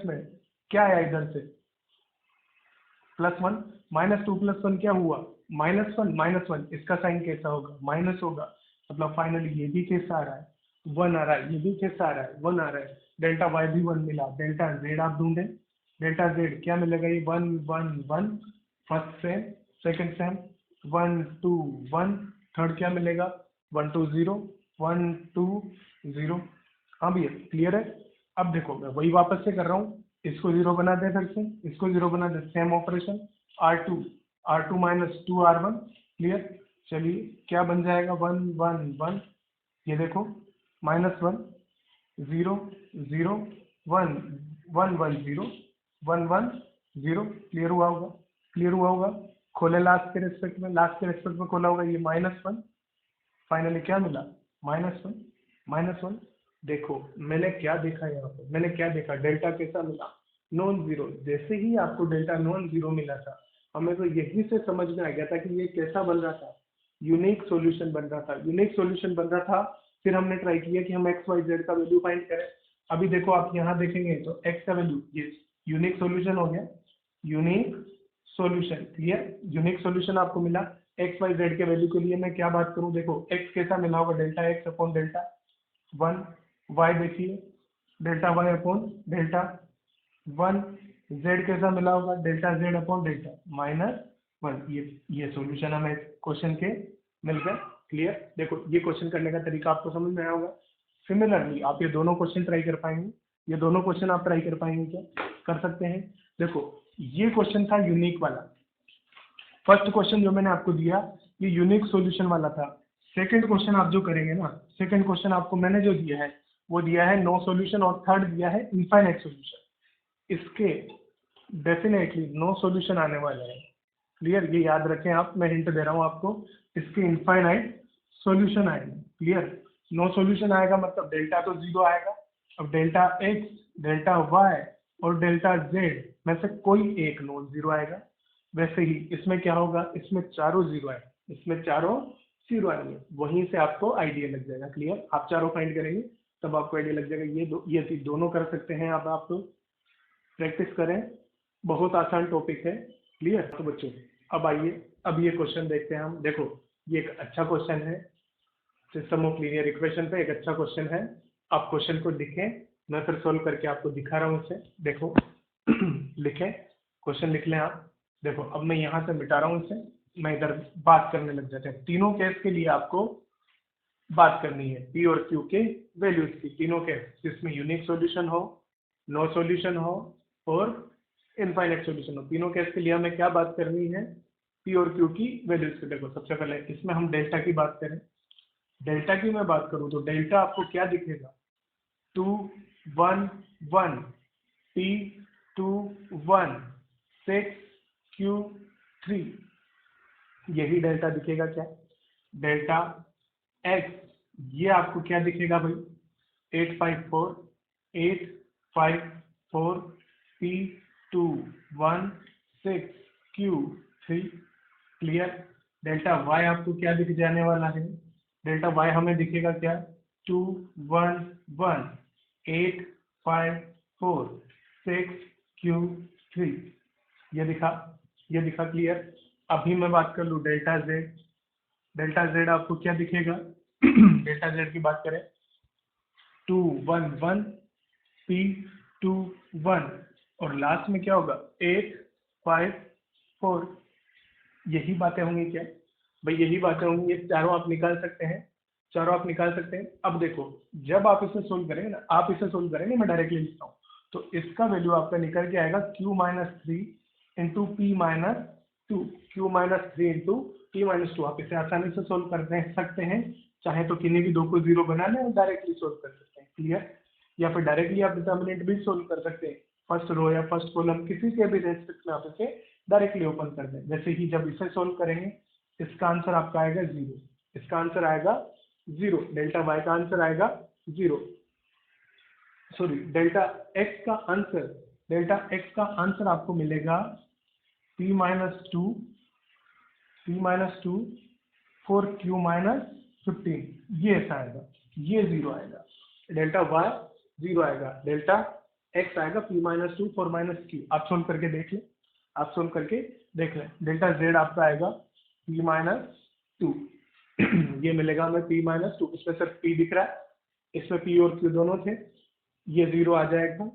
में क्या आया इधर से +1, -2 +1 क्या हुआ -1, इसका साइन कैसा होगा माइनस होगा, मतलब फाइनली ये भी कैसा आ रहा है 1 आ रहा है, ये भी कैसा आ रहा है 1 आ रहा है। डेल्टा वाई भी 1 मिला, डेल्टा जेड आप ढूंढें, डेल्टा जेड क्या मिलेगा, ये 1 1 1, first sem, second same 1 2 1, third क्या मिलेगा 1 2 0 1 2 0। हाँ भैया क्लियर है। अब देखो मैं वही वापस से कर रहा हूँ, इसको 0 बना दे, फिर से इसको 0 बना दे, same operation R2 minus 2R1, clear. चलिए क्या बन जाएगा 1 1 1, ये देखो -1 0 0 1 1 1 0 1 1 0, क्लियर हुआ होगा, क्लियर हुआ होगा। खोले लास्ट के रेस्पेक्ट में, लास्ट के रेस्पेक्ट में खोला होगा, ये -1, फाइनली क्या मिला -1। देखो मैंने क्या देखा यहाँ पे, मैंने क्या देखा, डेल्टा कैसा मिला नॉन जीरो। जैसे ही आपको डेल्टा नॉन जीरो मिला था, हमें तो यही से समझ में आ गया था कि ये कैसा बन रहा था, यूनिक सॉल्यूशन बन रहा था, यूनिक सॉल्यूशन बन रहा था। फिर हमने ट्राई किया कि हम एक्स वाई जेड का वैल्यू फाइंड करें। अभी देखो आप यहाँ देखेंगे तो एक्स का वैल्यू, ये यूनिक सॉल्यूशन हो गया, unique solution, clear, unique solution आपको मिला। एक्स वाई जेड के वैल्यू के लिए मैं क्या बात करूं, देखो एक्स कैसा मिला होगा delta x upon delta 1, y देखिए delta y upon delta 1, z कैसा मिला होगा डेल्टा जेड अपॉन डेल्टा -1। ये सॉल्यूशन हमें क्वेश्चन के मिल गए, क्लियर। देखो ये क्वेश्चन करने का तरीका आपको समझ में आया होगा। सिमिलरली आप ये दोनों क्वेश्चन ट्राई कर पाएंगे, ये दोनों क्वेश्चन आप ट्राई कर पाएंगे क्या, कर सकते हैं। देखो ये क्वेश्चन था यूनिक वाला, फर्स्ट क्वेश्चन जो मैंने आपको दिया ये यूनिक सॉल्यूशन वाला था। सेकंड क्वेश्चन आप जो करेंगे ना, सेकंड क्वेश्चन आपको मैंने जो दिया है वो दिया है नो सॉल्यूशन, और थर्ड दिया है इनफाइनाइट सॉल्यूशन। इसके डेफिनेटली नो सॉल्यूशन आने वाला है। क्लियर, ये याद रखें आप, मैं हिंट दे रहा हूँ आपको, इसके इनफाइनाइट सॉल्यूशन आएंगे। क्लियर, नो सॉल्यूशन आएगा मतलब डेल्टा तो जीरो आएगा। अब डेल्टा एक्स, डेल्टा वाई और डेल्टा जेड में से कोई एक नॉन जीरो आएगा। वैसे ही इसमें क्या होगा, इसमें चारों जीरो आएंगे, इसमें चारों जीरो आएंगे। वहीं से आपको आइडिया लग जाएगा। क्लियर, आप चारों फाइंड करेंगे तब आपको आइडिया लग जाएगा। ये चीज दोनों कर सकते हैं। अब आप प्रैक्टिस करें, बहुत आसान टॉपिक है। क्लियर, तो बच्चों अब आइए, अब ये क्वेश्चन देखते हैं हम। देखो ये एक अच्छा क्वेश्चन है, सिस्टम ऑफ लीनियर इक्वेशन पे एक अच्छा क्वेश्चन है। आप क्वेश्चन को लिखें, मैं फिर सोल्व करके आपको दिखा रहा हूँ उसे। देखो लिखें, क्वेश्चन लिख लें आप। देखो अब मैं यहाँ से मिटा रहा हूँ इसे, मैं इधर बात करने लग जाते हैं। तीनों केस के लिए आपको बात करनी है, पी और क्यू के वैल्यूज की। तीनों केस जिसमें यूनिक सॉल्यूशन हो, नो सॉल्यूशन हो और इनफाइनाइट सॉल्यूशन हो, तीनों केस के लिए हमें क्या बात करनी है, पी और क्यू की वैल्यूज की। देखो सबसे पहले इसमें हम डेल्टा की बात करें। डेल्टा की मैं बात करूं तो डेल्टा आपको क्या दिखेगा, 2 1 1 p 2 1 6 q 3, यही डेल्टा दिखेगा। क्या डेल्टा एक्स, ये आपको क्या दिखेगा भाई, 854 p 2 1 6 q 3। Clear, delta Y आपको क्या दिख जाने वाला है, डेल्टा वाई हमें दिखेगा क्या, 2 1 1 854 6 q 3, ये दिखा, ये दिखा। क्लियर, अभी मैं बात कर लूँ डेल्टा जेड। डेल्टा जेड आपको क्या दिखेगा डेल्टा जेड की बात करें, 2 1 1 p 2 1 और लास्ट में क्या होगा, 8 5 4। यही बातें होंगी क्या भाई, यही बातें होंगी। ये चारों आप निकाल सकते हैं, चारों आप निकाल सकते हैं। अब देखो जब आप इसे सोल्व करेंगे ना, आप इसे सोल्व करेंगे, मैं डायरेक्टली लिखता हूँ, तो इसका वैल्यू आपका निकल के आएगा q minus three into P minus to, Q minus three into P minus to. आप इसे आसानी से सोल्व कर सकते हैं, चाहे तो किन्हीं भी दो को जीरो बना लें और डायरेक्टली सोल्व कर सकते हैं। क्लियर, या फिर डायरेक्टली आप डिटर्मिनेंट भी सोल्व कर सकते हैं, फर्स्ट रो या फर्स्ट कॉलम किसी के भी रेस्पेक्ट में आप इसे डायरेक्टली ओपन कर दें। जैसे ही जब इसे सोल्व करेंगे इसका आंसर आपका आएगा जीरो, इसका आंसर आएगा जीरो, डेल्टा वाई का आंसर आएगा जीरो, सॉरी डेल्टा एक्स का आंसर, डेल्टा एक्स का आंसर आपको मिलेगा p minus two four Q minus 15, ये ऐसा आएगा, ये जीरो आएगा। डेल्टा वाई जीरो आएगा, डेल्टा एक्स आएगा p minus two four minus Q. आप सोल्व करके देख लें, आप सोल्व करके देख लें। डेल्टा जेड आपका आएगा p माइनस टू, ये मिलेगा हमें p माइनस टू, इसमें सिर्फ p दिख रहा है, इसमें p और q दोनों थे, ये जीरो आ जाएगा।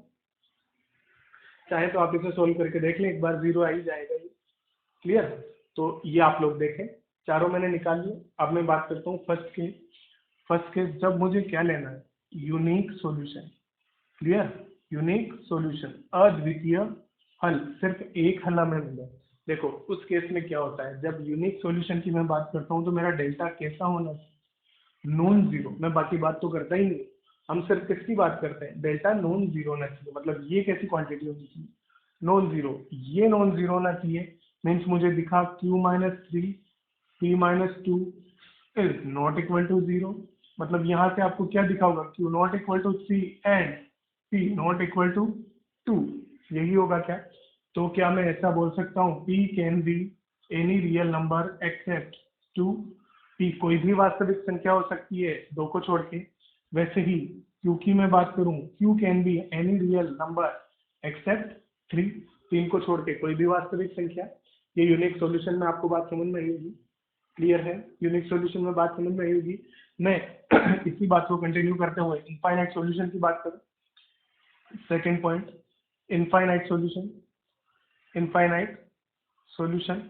चाहे तो आप इसे सोल्व करके देख लें, एक बार जीरो आ ही जाएगा ये। क्लियर, तो ये आप लोग देखें, चारों मैंने निकाल लिए। अब मैं बात करता हूँ फर्स्ट केस। फर्स्ट केस जब मुझे क्या लेना है, unique solution. Clear, unique solution, अद्वितीय हल, सिर्फ एक हल हमें मिला। देखो उस केस में क्या होता है, जब यूनिक सॉल्यूशन की मैं बात करता हूँ तो मेरा डेल्टा कैसा होना चाहिए, नॉन जीरो। मैं बाकी बात तो करता ही नहीं, हम सिर्फ किसकी बात करते हैं, डेल्टा नॉन जीरो होना चाहिए। मतलब ये कैसी क्वांटिटी होनी चाहिए, नॉन जीरो, ये नॉन जीरो होना चाहिए। मीन्स मुझे दिखा q minus three p minus two is not equal to zero, मतलब यहाँ से आपको क्या दिखा होगा, q not equal to three and p not equal to two, यही होगा क्या। तो क्या मैं ऐसा बोल सकता हूँ, p can be any real number except two, p कोई भी वास्तविक संख्या हो सकती है दो को छोड़ के। वैसे ही q की मैं बात करूँ, q can be any real number accept three, तीन को छोड़ के कोई भी वास्तविक संख्या। ये यूनिक सॉल्यूशन में आपको बात समझ में आई होगी। क्लियर है, यूनिक सॉल्यूशन में बात समझ में आई होगी। मैं इसी बात को कंटिन्यू करते हुए इनफाइनाइट सॉल्यूशन की बात करूँ। Second point, infinite solution. Infinite solution,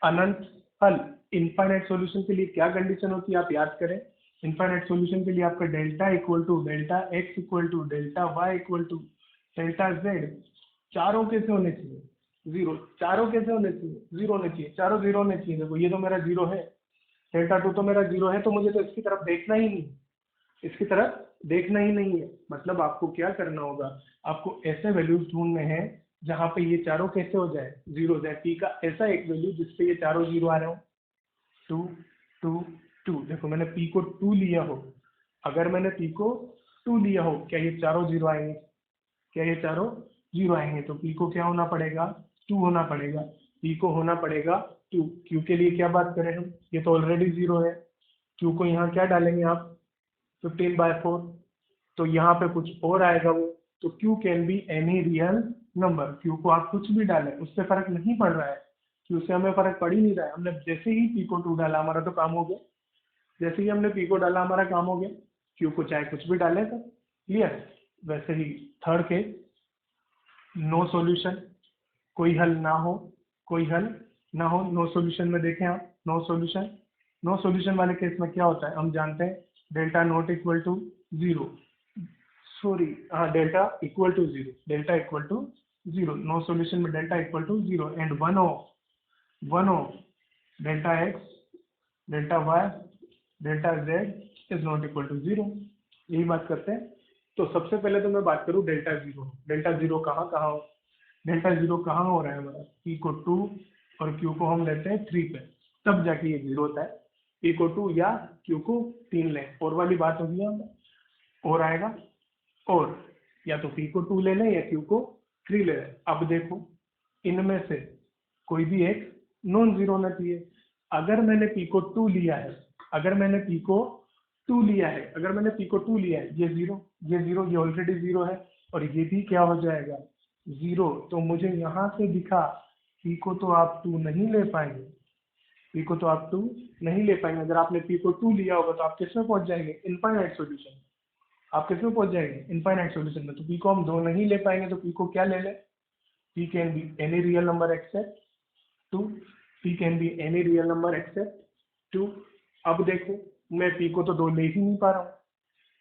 अनंत हल। इनफाइनाइट सॉल्यूशन के लिए क्या कंडीशन होती है आप याद करें। इनफाइनाइट सॉल्यूशन के लिए आपका delta equal to delta x equal to delta y equal to delta z, चारों कैसे होने चाहिए, जीरो, चारों कैसे होने चाहिए, जीरो होने चाहिए, चारों जीरो होने चाहिए। देखो ये तो मेरा जीरो है, डेल्टा टू तो मेरा जीरो है, तो मुझे तो इसकी तरफ देखना ही नहीं, इसकी तरफ देखना ही नहीं है। मतलब आपको क्या करना होगा, आपको ऐसे वैल्यूज ढूंढने हैं जहां पे ये चारों कैसे हो जाए, जीरो हो जाए। पी का ऐसा एक वैल्यू जिसपे ये चारों जीरो आ रहे हो। टू टू टू, देखो मैंने पी को टू लिया हो, अगर मैंने पी को टू लिया हो, क्या ये चारों जीरो आएंगे, क्या ये चारों जीरो आएंगे? तो पी को क्या होना पड़ेगा, टू होना पड़ेगा। पी को होना पड़ेगा टू। क्यू के लिए क्या बात करें हम, ये तो ऑलरेडी जीरो है। क्यू को यहाँ क्या डालेंगे आप, 15/4, तो यहाँ पे कुछ और आएगा वो। तो Q can be any real number, Q को आप कुछ भी डालें उससे फर्क नहीं पड़ रहा है, क्यू से हमें फर्क पड़ ही नहीं रहा है। हमने जैसे ही पी को टू डाला हमारा तो काम हो गया, जैसे ही हमने पी को डाला हमारा काम हो गया। क्यू को चाहे कुछ भी डालें तो क्लियर। वैसे ही थर्ड केस, नो सॉल्यूशन, कोई हल ना हो, कोई हल ना हो, नो सॉल्यूशन में देखें आप, नो सॉल्यूशन, नो सॉल्यूशन वाले केस में क्या होता है हम जानते हैं, delta not equal to zero, sorry हाँ delta equal to zero, delta equal to zero, no solution में delta equal to zero and one of delta x, delta y, delta z is not equal to zero. यही बात करते हैं। तो सबसे पहले तो मैं बात करूं डेल्टा जीरो, डेल्टा जीरो कहाँ कहाँ हो, डेल्टा जीरो कहाँ हो रहा है हमारा, पी को टू और क्यू को हम लेते हैं थ्री पे, तब जाके ये जीरो होता है। पी को टू या क्यू को तीन लें, और वाली बात होगी यहाँ पे, और आएगा, और या तो पी को टू ले लें या क्यू को थ्री ले लें। अब देखो इनमें से कोई भी एक नॉन जीरो होना चाहिए। अगर मैंने पी को टू लिया है, अगर मैंने पी को टू लिया है, अगर मैंने पी को टू लिया है, ये जीरो, ये जीरो, ये ऑलरेडी जीरो है, और ये भी क्या हो जाएगा, जीरो। तो मुझे यहाँ से दिखा पी को तो आप टू नहीं ले पाएंगे, पी को तो आप टू नहीं ले पाएंगे। अगर आपने पी को टू लिया होगा तो आप किस में पहुंच जाएंगे, इनफाइनाइट सॉल्यूशन, आप किस में पहुंच जाएंगे, इनफाइनाइट सॉल्यूशन में। तो पी को हम दो नहीं ले पाएंगे, तो पी को क्या ले लें, p can be any real number except two, p can be any real number except two. अब देखो मैं पी को तो दो ले ही नहीं पा रहा हूँ,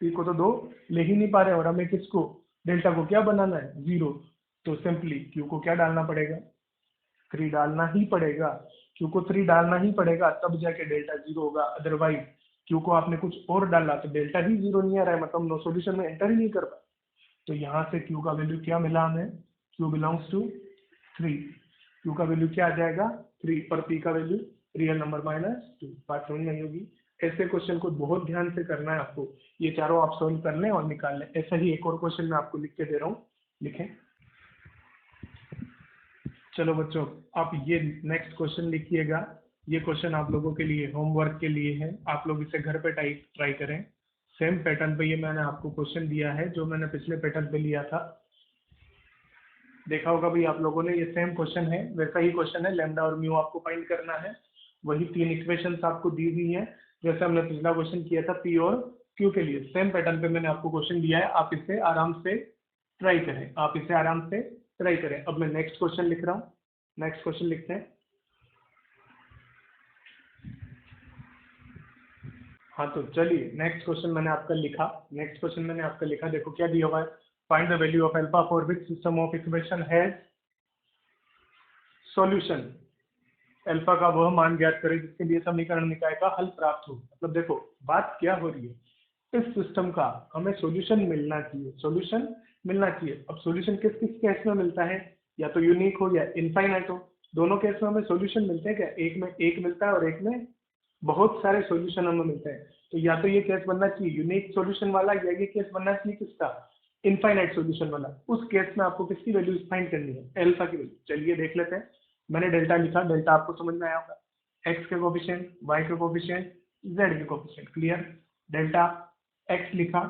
पी को तो दो ले ही नहीं पा रहे, और हमें किसको, डेल्टा को क्या बनाना है, जीरो। तो सिंपली क्यू को क्या डालना पड़ेगा, थ्री डालना ही पड़ेगा, क्यू को थ्री डालना ही पड़ेगा, तब जाके डेल्टा जीरो होगा। अदरवाइज क्यू को आपने कुछ और डाला तो डेल्टा ही जीरो नहीं आ रहा है, मतलब नो सॉल्यूशन में एंटर ही नहीं कर पाए। तो यहाँ से क्यू का वैल्यू क्या मिला हमें, q belongs to three, q का वैल्यू क्या आ जाएगा, थ्री, पर पी का value real number minus two. बात समझ नहीं होगी। ऐसे क्वेश्चन को बहुत ध्यान से करना है आपको, ये चारों आप सोल्व कर लें और निकाल लें। ऐसा ही एक और क्वेश्चन मैं आपको लिख के दे रहा हूँ, लिखें। चलो बच्चों, आप ये नेक्स्ट क्वेश्चन लिखिएगा। ये क्वेश्चन आप लोगों के लिए होमवर्क के लिए है, आप लोग इसे घर पे टाइप ट्राई करें। सेम पैटर्न पे ये मैंने आपको क्वेश्चन दिया है जो मैंने पिछले पैटर्न पे लिया था, देखा होगा भाई आप लोगों ने। ये सेम क्वेश्चन है, वैसा ही क्वेश्चन है, लैम्डा और म्यू आपको फाइंड करना है। वही तीन इक्वेशंस आपको दी हुई है जैसे हमने पिछला क्वेश्चन किया था पी और क्यू के लिए। सेम पैटर्न पे मैंने आपको क्वेश्चन दिया है, आप इसे आराम से ट्राई करें, आप इसे आराम से ट्राई करें। अब मैं नेक्स्ट क्वेश्चन लिख रहा हूँ, नेक्स्ट क्वेश्चन लिखते हैं। हाँ तो चलिए नेक्स्ट क्वेश्चन मैंने आपका लिखा, नेक्स्ट क्वेश्चन मैंने आपका लिखा, देखो क्या दिया हुआ है, find the value of alpha for which system of equation has solution, alpha का वह मान ज्ञात करें जिसके लिए समीकरण निकाय का हल प्राप्त हो। मतलब देखो बात क्या हो रही है, इस सिस्टम का हमें सॉल्यूशन मिलना चाहिए, सॉल्यूशन मिलना चाहिए। अब सॉल्यूशन किस किस केस में मिलता है, या तो यूनिक हो या इनफाइनाइट हो, दोनों केस में हमें सॉल्यूशन मिलते हैं क्या, एक में एक मिलता है और एक में बहुत सारे सॉल्यूशन हमें मिलते हैं। तो या तो ये केस बनना चाहिए यूनिक सॉल्यूशन वाला, या ये केस बनना चाहिए किसका, इनफाइनाइट सॉल्यूशन वाला। उस केस में आपको किसकी वैल्यू फाइंड करनी है, अल्फा की वैल्यू। चलिए देख लेते हैं। मैंने डेल्टा लिखा, डेल्टा आपको समझ में आया होगा, एक्स के कोफिशिएंट, वाई के कोफिशिएंट, जेड के कोफिशिएंट, क्लियर। डेल्टा एक्स लिखा,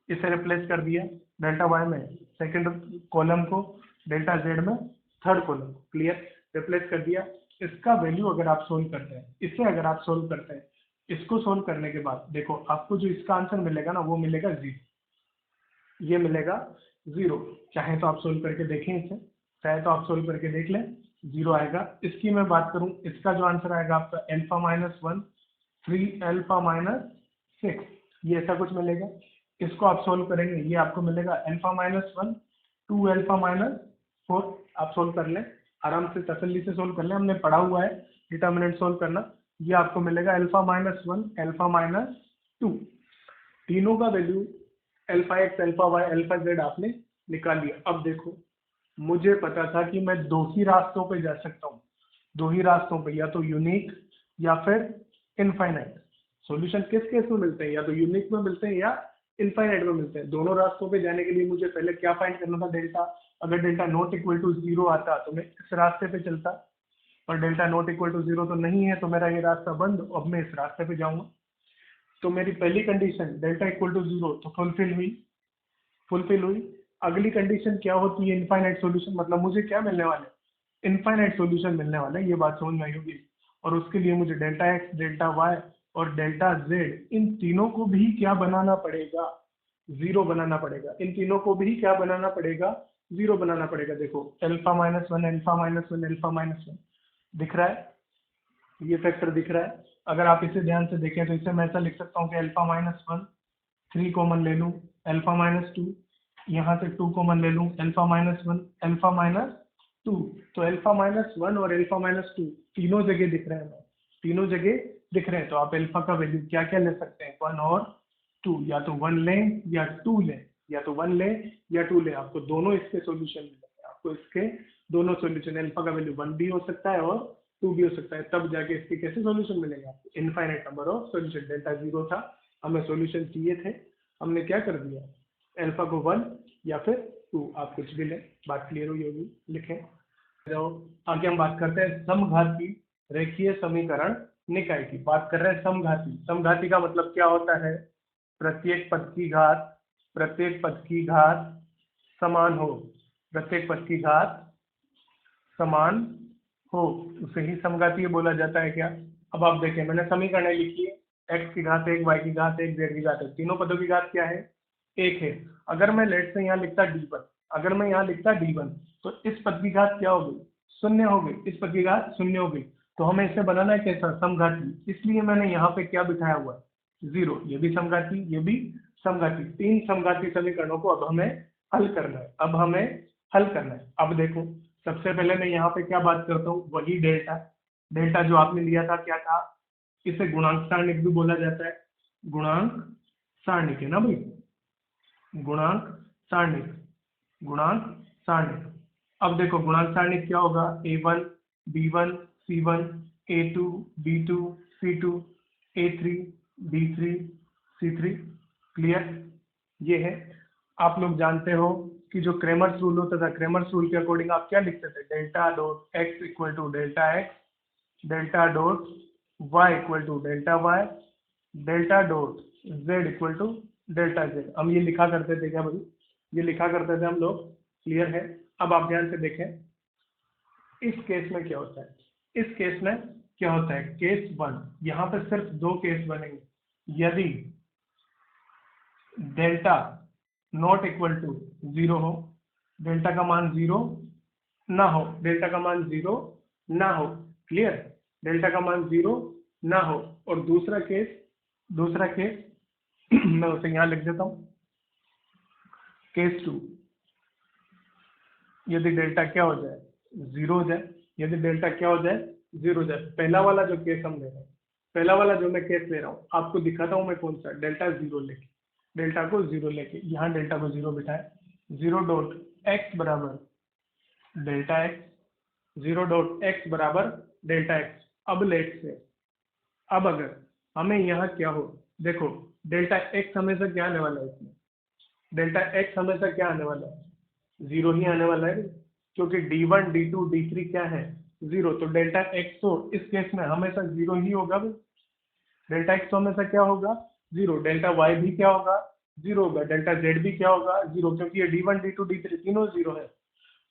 इसे रिप्लेस कर दिया डेल्टा वाई में सेकंड कॉलम को, डेल्टा जेड में थर्ड कॉलम को, क्लियर, रिप्लेस कर दिया। इसका वैल्यू अगर आप सोल्व करते हैं, इसे अगर आप सोल्व करते हैं, इसको सोल्व करने के बाद देखो आपको जो इसका आंसर मिलेगा ना वो मिलेगा जीरो, ये मिलेगा जीरो। चाहे तो आप सोल्व करके देखें इसे, चाहे तो आप सोल्व करके देख लें, जीरो आएगा। इसकी मैं बात करूं, इसका जो आंसर आएगा आपका alpha minus one, three alpha minus six, ये ऐसा कुछ मिलेगा। इसको आप सोल्व करेंगे, ये आपको मिलेगा alpha minus one, two alpha minus four, आप सोल्व कर लें। आराम से तसल्ली से सोल्व कर ले, हमने पढ़ा हुआ है डिटर्मिनेंट सोल्व करना। ये आपको मिलेगा अल्फा माइनस 1 अल्फा माइनस 2, तीनों का value alpha x alpha y alpha z आपने निकाल लिया। अब देखो मुझे पता था कि मैं दो ही रास्तों पे जा सकता हूँ, दो ही रास्तों पे, या तो यूनिक या फिर इनफाइनाइट। सॉल्यूशन किस केस में मिलते हैं, या तो यूनिक में मिलते हैं या इनफाइनाइट में मिलते हैं। दोनों रास्तों पे जाने के लिए मुझे पहले क्या फाइंड करना था, डेल्टा। अगर डेल्टा नॉट इक्वल टू 0 आता तो मैं इस रास्ते पे चलता, और डेल्टा नॉट इक्वल टू 0 तो नहीं है, तो मेरा ये रास्ता बंद, अब मैं इस रास्ते पे जाऊंगा। तो मेरी पहली कंडीशन डेल्टा इक्वल टू 0 तो फुलफिल हुई। अगली कंडीशन क्या होती है, इनफाइनाइट सॉल्यूशन, मतलब मुझे क्या मिलने वाला है, इनफाइनाइट सॉल्यूशन मिलने वाला है, ये बात समझ में आई होगी। और उसके लिए मुझे डेल्टा एक्स डेल्टा वाई और डेल्टा जेड इन तीनों को भी क्या बनाना पड़ेगा, 0 बनाना पड़ेगा। इन तीनों को भी क्या बनाना पड़ेगा, 0 बनाना पड़ेगा। देखो alpha minus 1 alpha minus 1 alpha minus 1 दिख रहा है, ये फैक्टर दिख रहा है। अगर आप इसे ध्यान से देखें तो इसे मैं ऐसा लिख सकता हूँ कि अल्फा माइनस 1 3 कॉमन ले लूँ, अल्फा माइनस 2 यहाँ से 2 कॉमन ले लूँ, अल्फा माइनस 1 अल्फा माइनस 2। तो अल्फा माइनस 1 और अल्फा माइनस 2 तीनों जगह दिख रहे हैं, तीनों जगह दिख रहे हैं। तो आप अल्फा का वैल्यू क्या क्या ले सकते हैं, 1 और 2, या तो 1 लें या 2 लें, या तो 1 लें या 2 लें, आपको दोनों इसके सॉल्यूशन मिलेंगे। आपको इसके दोनों सॉल्यूशन, अल्फा का वैल्यू 1 भी हो सकता है और 2 भी हो सकता है, तब जाके इसके कैसे सॉल्यूशन मिलेंगे आपको, infinite number of solution. Delta 0 था, हमें सॉल्यूशन चाहिए थे, हमने क्या कर दिया, अल्फा को 1 या फिर 2, आप कुछ भी लें। बात क्लियर हुई होगी, लिखें। जाओ आगे हम बात करते हैं समघाती रेखीय समीकरण निकाय की। बात कर रहे हैं समघाती। समघाती का मतलब क्या होता है, प्रत्येक पद की घात समान हो, प्रत्येक पद की घात समान हो, उसे ही समघातीय बोला जाता है क्या। अब आप देखें मैंने समीकरण लिखी है, x की घात 1 y की घात 1 z की घात 1, तीनों पदों की घात क्या है, 1 है। अगर मैं लेट से यहाँ लिखता d1, अगर मैं यहाँ लिखता d1 तो इस पद की घात क्या हो गई, 0 हो गई, इस पद की घात 0 हो गई। तो हमें इसे बनाना है कैसा, समघाती, इसलिए मैंने यहाँ पे क्या बिठाया हुआ है, 0। ये भी समघाती, ये भी समघाती, 3 समघाती समीकरणों को अब हमें हल करना है, अब हमें हल करना है। अब देखो सबसे पहले मैं यहाँ पे क्या बात करता हूँ, वही डेल्टा, डेल्टा जो आपने लिया था क्या था, इसे गुणांक सारणिक भी बोला जाता है, गुणांक सारणिक है ना भाई, गुणांक सारणिक, गुणांक सारणिक। अब देखो गुणांक सारणिक क्या होगा, a1 b1 c1 a2 b2 c2 a3 b3 c3। Clear, ये है। आप लोग जानते हो कि जो क्रेमर्स रूल होता था, क्रेमर्स रूल के अकॉर्डिंग आप क्या लिखते थे, delta dot x equal to delta x, delta dot y equal to delta y, delta dot z equal to delta z. हम ये लिखा करते थे क्या भाई, ये लिखा करते थे हम लोग। क्लियर है। अब आप ध्यान से देखें इस केस में क्या होता है, इस केस में क्या होता है, केस 1, यहाँ पे सिर्फ 2 केस बनेंगे। यदि डेल्टा नॉट इक्वल टू 0 हो, डेल्टा का मान 0 ना हो, डेल्टा का मान 0 ना हो, क्लियर, डेल्टा का मान 0 ना हो। और दूसरा केस मैं उसे यहाँ लिख देता हूँ, केस 2, यदि डेल्टा क्या हो जाए, 0 हो जाए, यदि डेल्टा क्या हो जाए, 0 हो जाए। पहला वाला जो केस हम ले रहे हैं, पहला वाला जो मैं केस ले रहा हूँ आपको दिखाता हूँ मैं कौन सा, डेल्टा 0 लेके, डेल्टा को 0 लेके, यहाँ डेल्टा को 0 बिठाए, 0 डॉट एक्स बराबर डेल्टा एक्स, 0 डॉट एक्स बराबर डेल्टा एक्स। अब लेट से, अब अगर हमें यहाँ क्या हो, देखो डेल्टा एक्स हमेशा क्या आने वाला है, इसमें डेल्टा एक्स हमेशा क्या आने वाला है, 0 ही आने वाला है, क्योंकि d1 d2 d3 क्या है, 0। तो डेल्टा एक्स तो इस केस में हमेशा 0 ही होगा भाई, डेल्टा एक्स तो हमेशा क्या होगा, 0। डेल्टा वाई भी क्या होगा, 0 होगा, डेल्टा जेड भी क्या होगा, 0, क्योंकि ये d1 d2 d3 तीनों 0 है।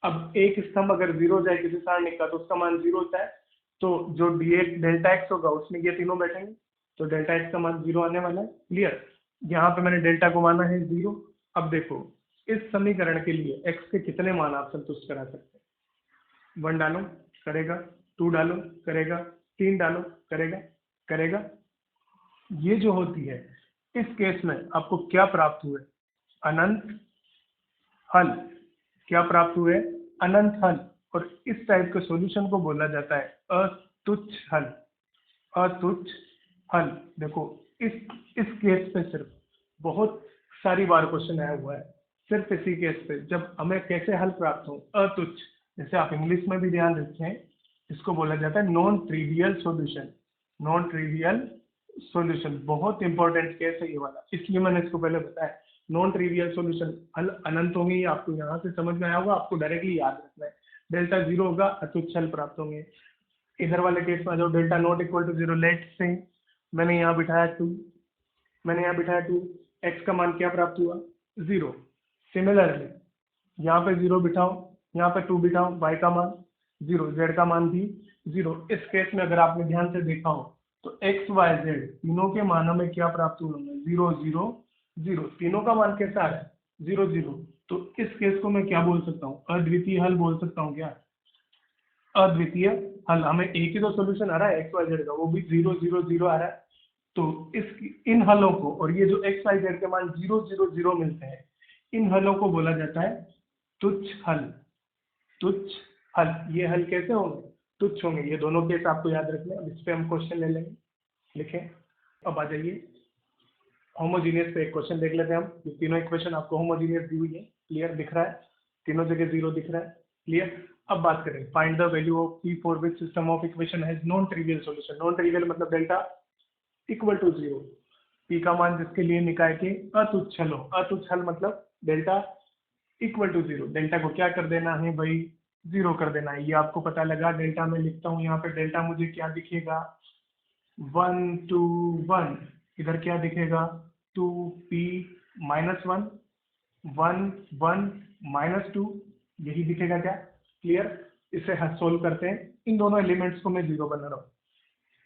अब एक स्तंभ अगर 0 हो जाए किसी सारणी का तो उसका मान 0 होता है, तो जो डेल्टा एक्स होगा उसमें ये तीनों बैठेंगे, तो डेल्टा एक्स का मान 0 आने वाला है। क्लियर, यहाँ पे मैंने डेल्टा को माना है 0। अब देखो इस समीकरण के लिए x के कितने मान आप संतुष्ट करा सकते हैं, 1 डालो करेगा, 2 डालो करेगा, 3 डालो करेगा। ये जो होती है इस केस में आपको क्या प्राप्त हुए, अनंत हल, क्या प्राप्त हुए, अनंत हल। और इस टाइप के सॉल्यूशन को बोला जाता है अतुच्छ हल। अतुच्छ हल। देखो इस केस पे सिर्फ बहुत सारी बार क्वेश्चन आया हुआ है, सिर्फ इसी केस पे जब हमें कैसे हल प्राप्त हो अतुच्छ, जैसे आप इंग्लिश में भी ध्यान रखें, इसको बोला जाता है non trivial solution. Non trivial solution बहुत इंपॉर्टेंट केस है ये वाला, इसलिए मैंने इसको पहले बताया। नॉन ट्रिवियल सॉल्यूशन हल अनंत होंगे, ये आपको यहाँ से समझ में आया होगा, आपको डायरेक्टली याद रखना है। डेल्टा 0 होगा, अतुच्छ हल प्राप्त होंगे। इधर वाले केस में जो delta not equal to 0, let से मैंने यहाँ बिठाया 2, मैंने यहाँ बिठाया 2, एक्स का मान क्या प्राप्त हुआ 0। सिमिलरली यहाँ पे 0 बिठाओ, यहाँ पे 2 बिठाओ, y का मान 0, z का मान भी 0। इस केस में अगर आपने ध्यान से देखा हो तो x y z तीनों के मानों में क्या प्राप्त हुआ, 0 0 0। तीनों का मान कैसा आ रहा है 0 0। तो इस केस को मैं क्या बोल सकता हूँ, अद्वितीय हल बोल सकता हूँ। क्या अद्वितीय हल? हमें एक ही तो सॉल्यूशन आ रहा है एक्स वाई जेड का, वो भी 0 0 0 आ रहा है। तो इन हलों को, और ये जो एक्स वाई जेड के मान 0 0 0 मिलते हैं, इन हलों को बोला जाता है तुच्छ हल। तुच्छ हल। ये हल कैसे होंगे, तुच्छ होंगे। ये दोनों केस आपको याद रखना है। इस पे हम क्वेश्चन ले लेंगे, लिखें। अब आ जाइए होमोजीनियस पे एक क्वेश्चन देख लेते हैं हम। ये तीनों इक्वेशन आपको होमोजीनियस दी हुई है, क्लियर दिख रहा है, तीनों जगह 0 दिख रहा है, क्लियर। अब बात करें, find the value of P for which system of equation has non trivial solution. Non trivial मतलब डेल्टा इक्वल टू 0, पी का मान जिसके लिए निकाय के अतुच्छ हल हो। अतुच्छ हल मतलब डेल्टा इक्वल टू 0। डेल्टा को क्या कर देना है भाई, 0 कर देना है। ये आपको पता लगा। डेल्टा में लिखता हूँ यहाँ पे, डेल्टा मुझे क्या दिखेगा 1 2 1। इधर क्या दिखेगा 2p माइनस 1 1 1 माइनस 2, यही दिखेगा क्या, क्लियर। इसे सोल्व करते हैं। इन दोनों एलिमेंट्स को मैं 0 बना रहा हूँ,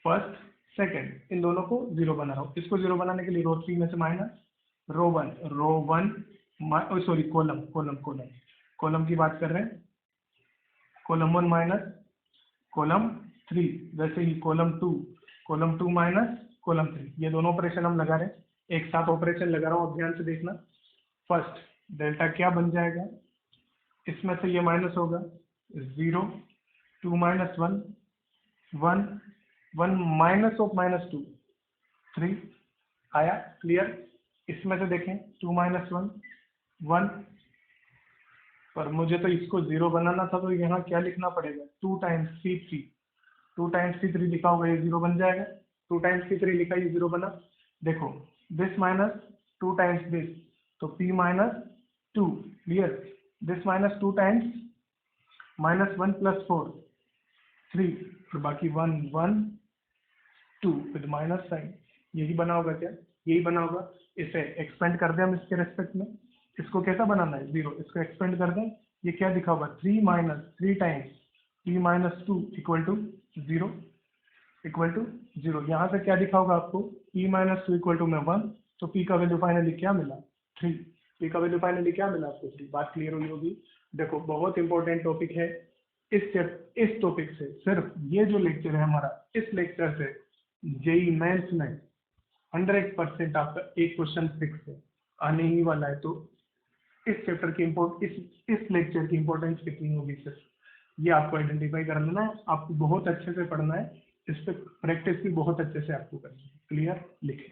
फर्स्ट सेकंड, इन दोनों को 0 बना रहा हूँ। इसको 0 बनाने के लिए रो 3 में से minus rho 1 sorry column column column column की बात कर रहे हैं, कॉलम 1 माइनस कॉलम 3, वैसे ही कॉलम 2 माइनस कॉलम 3। ये दोनों ऑपरेशन हम लगा रहे हैं, एक साथ ऑपरेशन लगा रहा हूँ, अब ध्यान से देखना। फर्स्ट डेल्टा क्या बन जाएगा, इसमें से ये माइनस होगा 0 2 माइनस 1 1 1 माइनस ऑफ माइनस 2 3 आया, क्लियर। इसमें से देखें 2 माइनस 1 1, पर मुझे तो इसको 0 बनाना था, तो यहाँ क्या लिखना पड़ेगा 2 टाइम्स सी 3, 2 टाइम्स सी 3 लिखा होगा, ये 0 बन जाएगा। 2 टाइम्स सी 3 लिखा, ये 0 बना। देखो दिस माइनस 2 टाइम्स दिस, तो p minus 2, clear. This minus 2 times minus 1 plus 4 3, और बाकी 1 1 2 विद माइनस साइन। यही बना होगा क्या, यही बना होगा। इसे एक्सपेंड कर दें हम इसके रेस्पेक्ट में, इसको कैसा बनाना है 0, इसको एक्सपेंड कर दें। ये क्या दिखा होगा 3 minus 3 times p minus 2 equal to 0, equal to 0। यहाँ से क्या दिखा होगा आपको p माइनस 2 इक्वल टू में 1, तो p का वैल्यू फाइनली क्या मिला 3। p का वैल्यू फाइनली क्या मिला आपको 3। बात क्लियर हुई होगी। देखो बहुत इंपॉर्टेंट टॉपिक है। इस टॉपिक से, सिर्फ ये जो लेक्चर है हमारा, इस लेक्चर से जेई मेंस में 100% आपका एक क्वेश्चन फिक्स है, आने ही वाला है। तो इस चैप्टर की इस लेक्चर की इंपॉर्टेंस कितनी होगी, सिर्फ ये आपको आइडेंटिफाई कर लेना है। आपको बहुत अच्छे से पढ़ना है, इस पर प्रैक्टिस भी बहुत अच्छे से आपको करनी है, क्लियर। लिखें।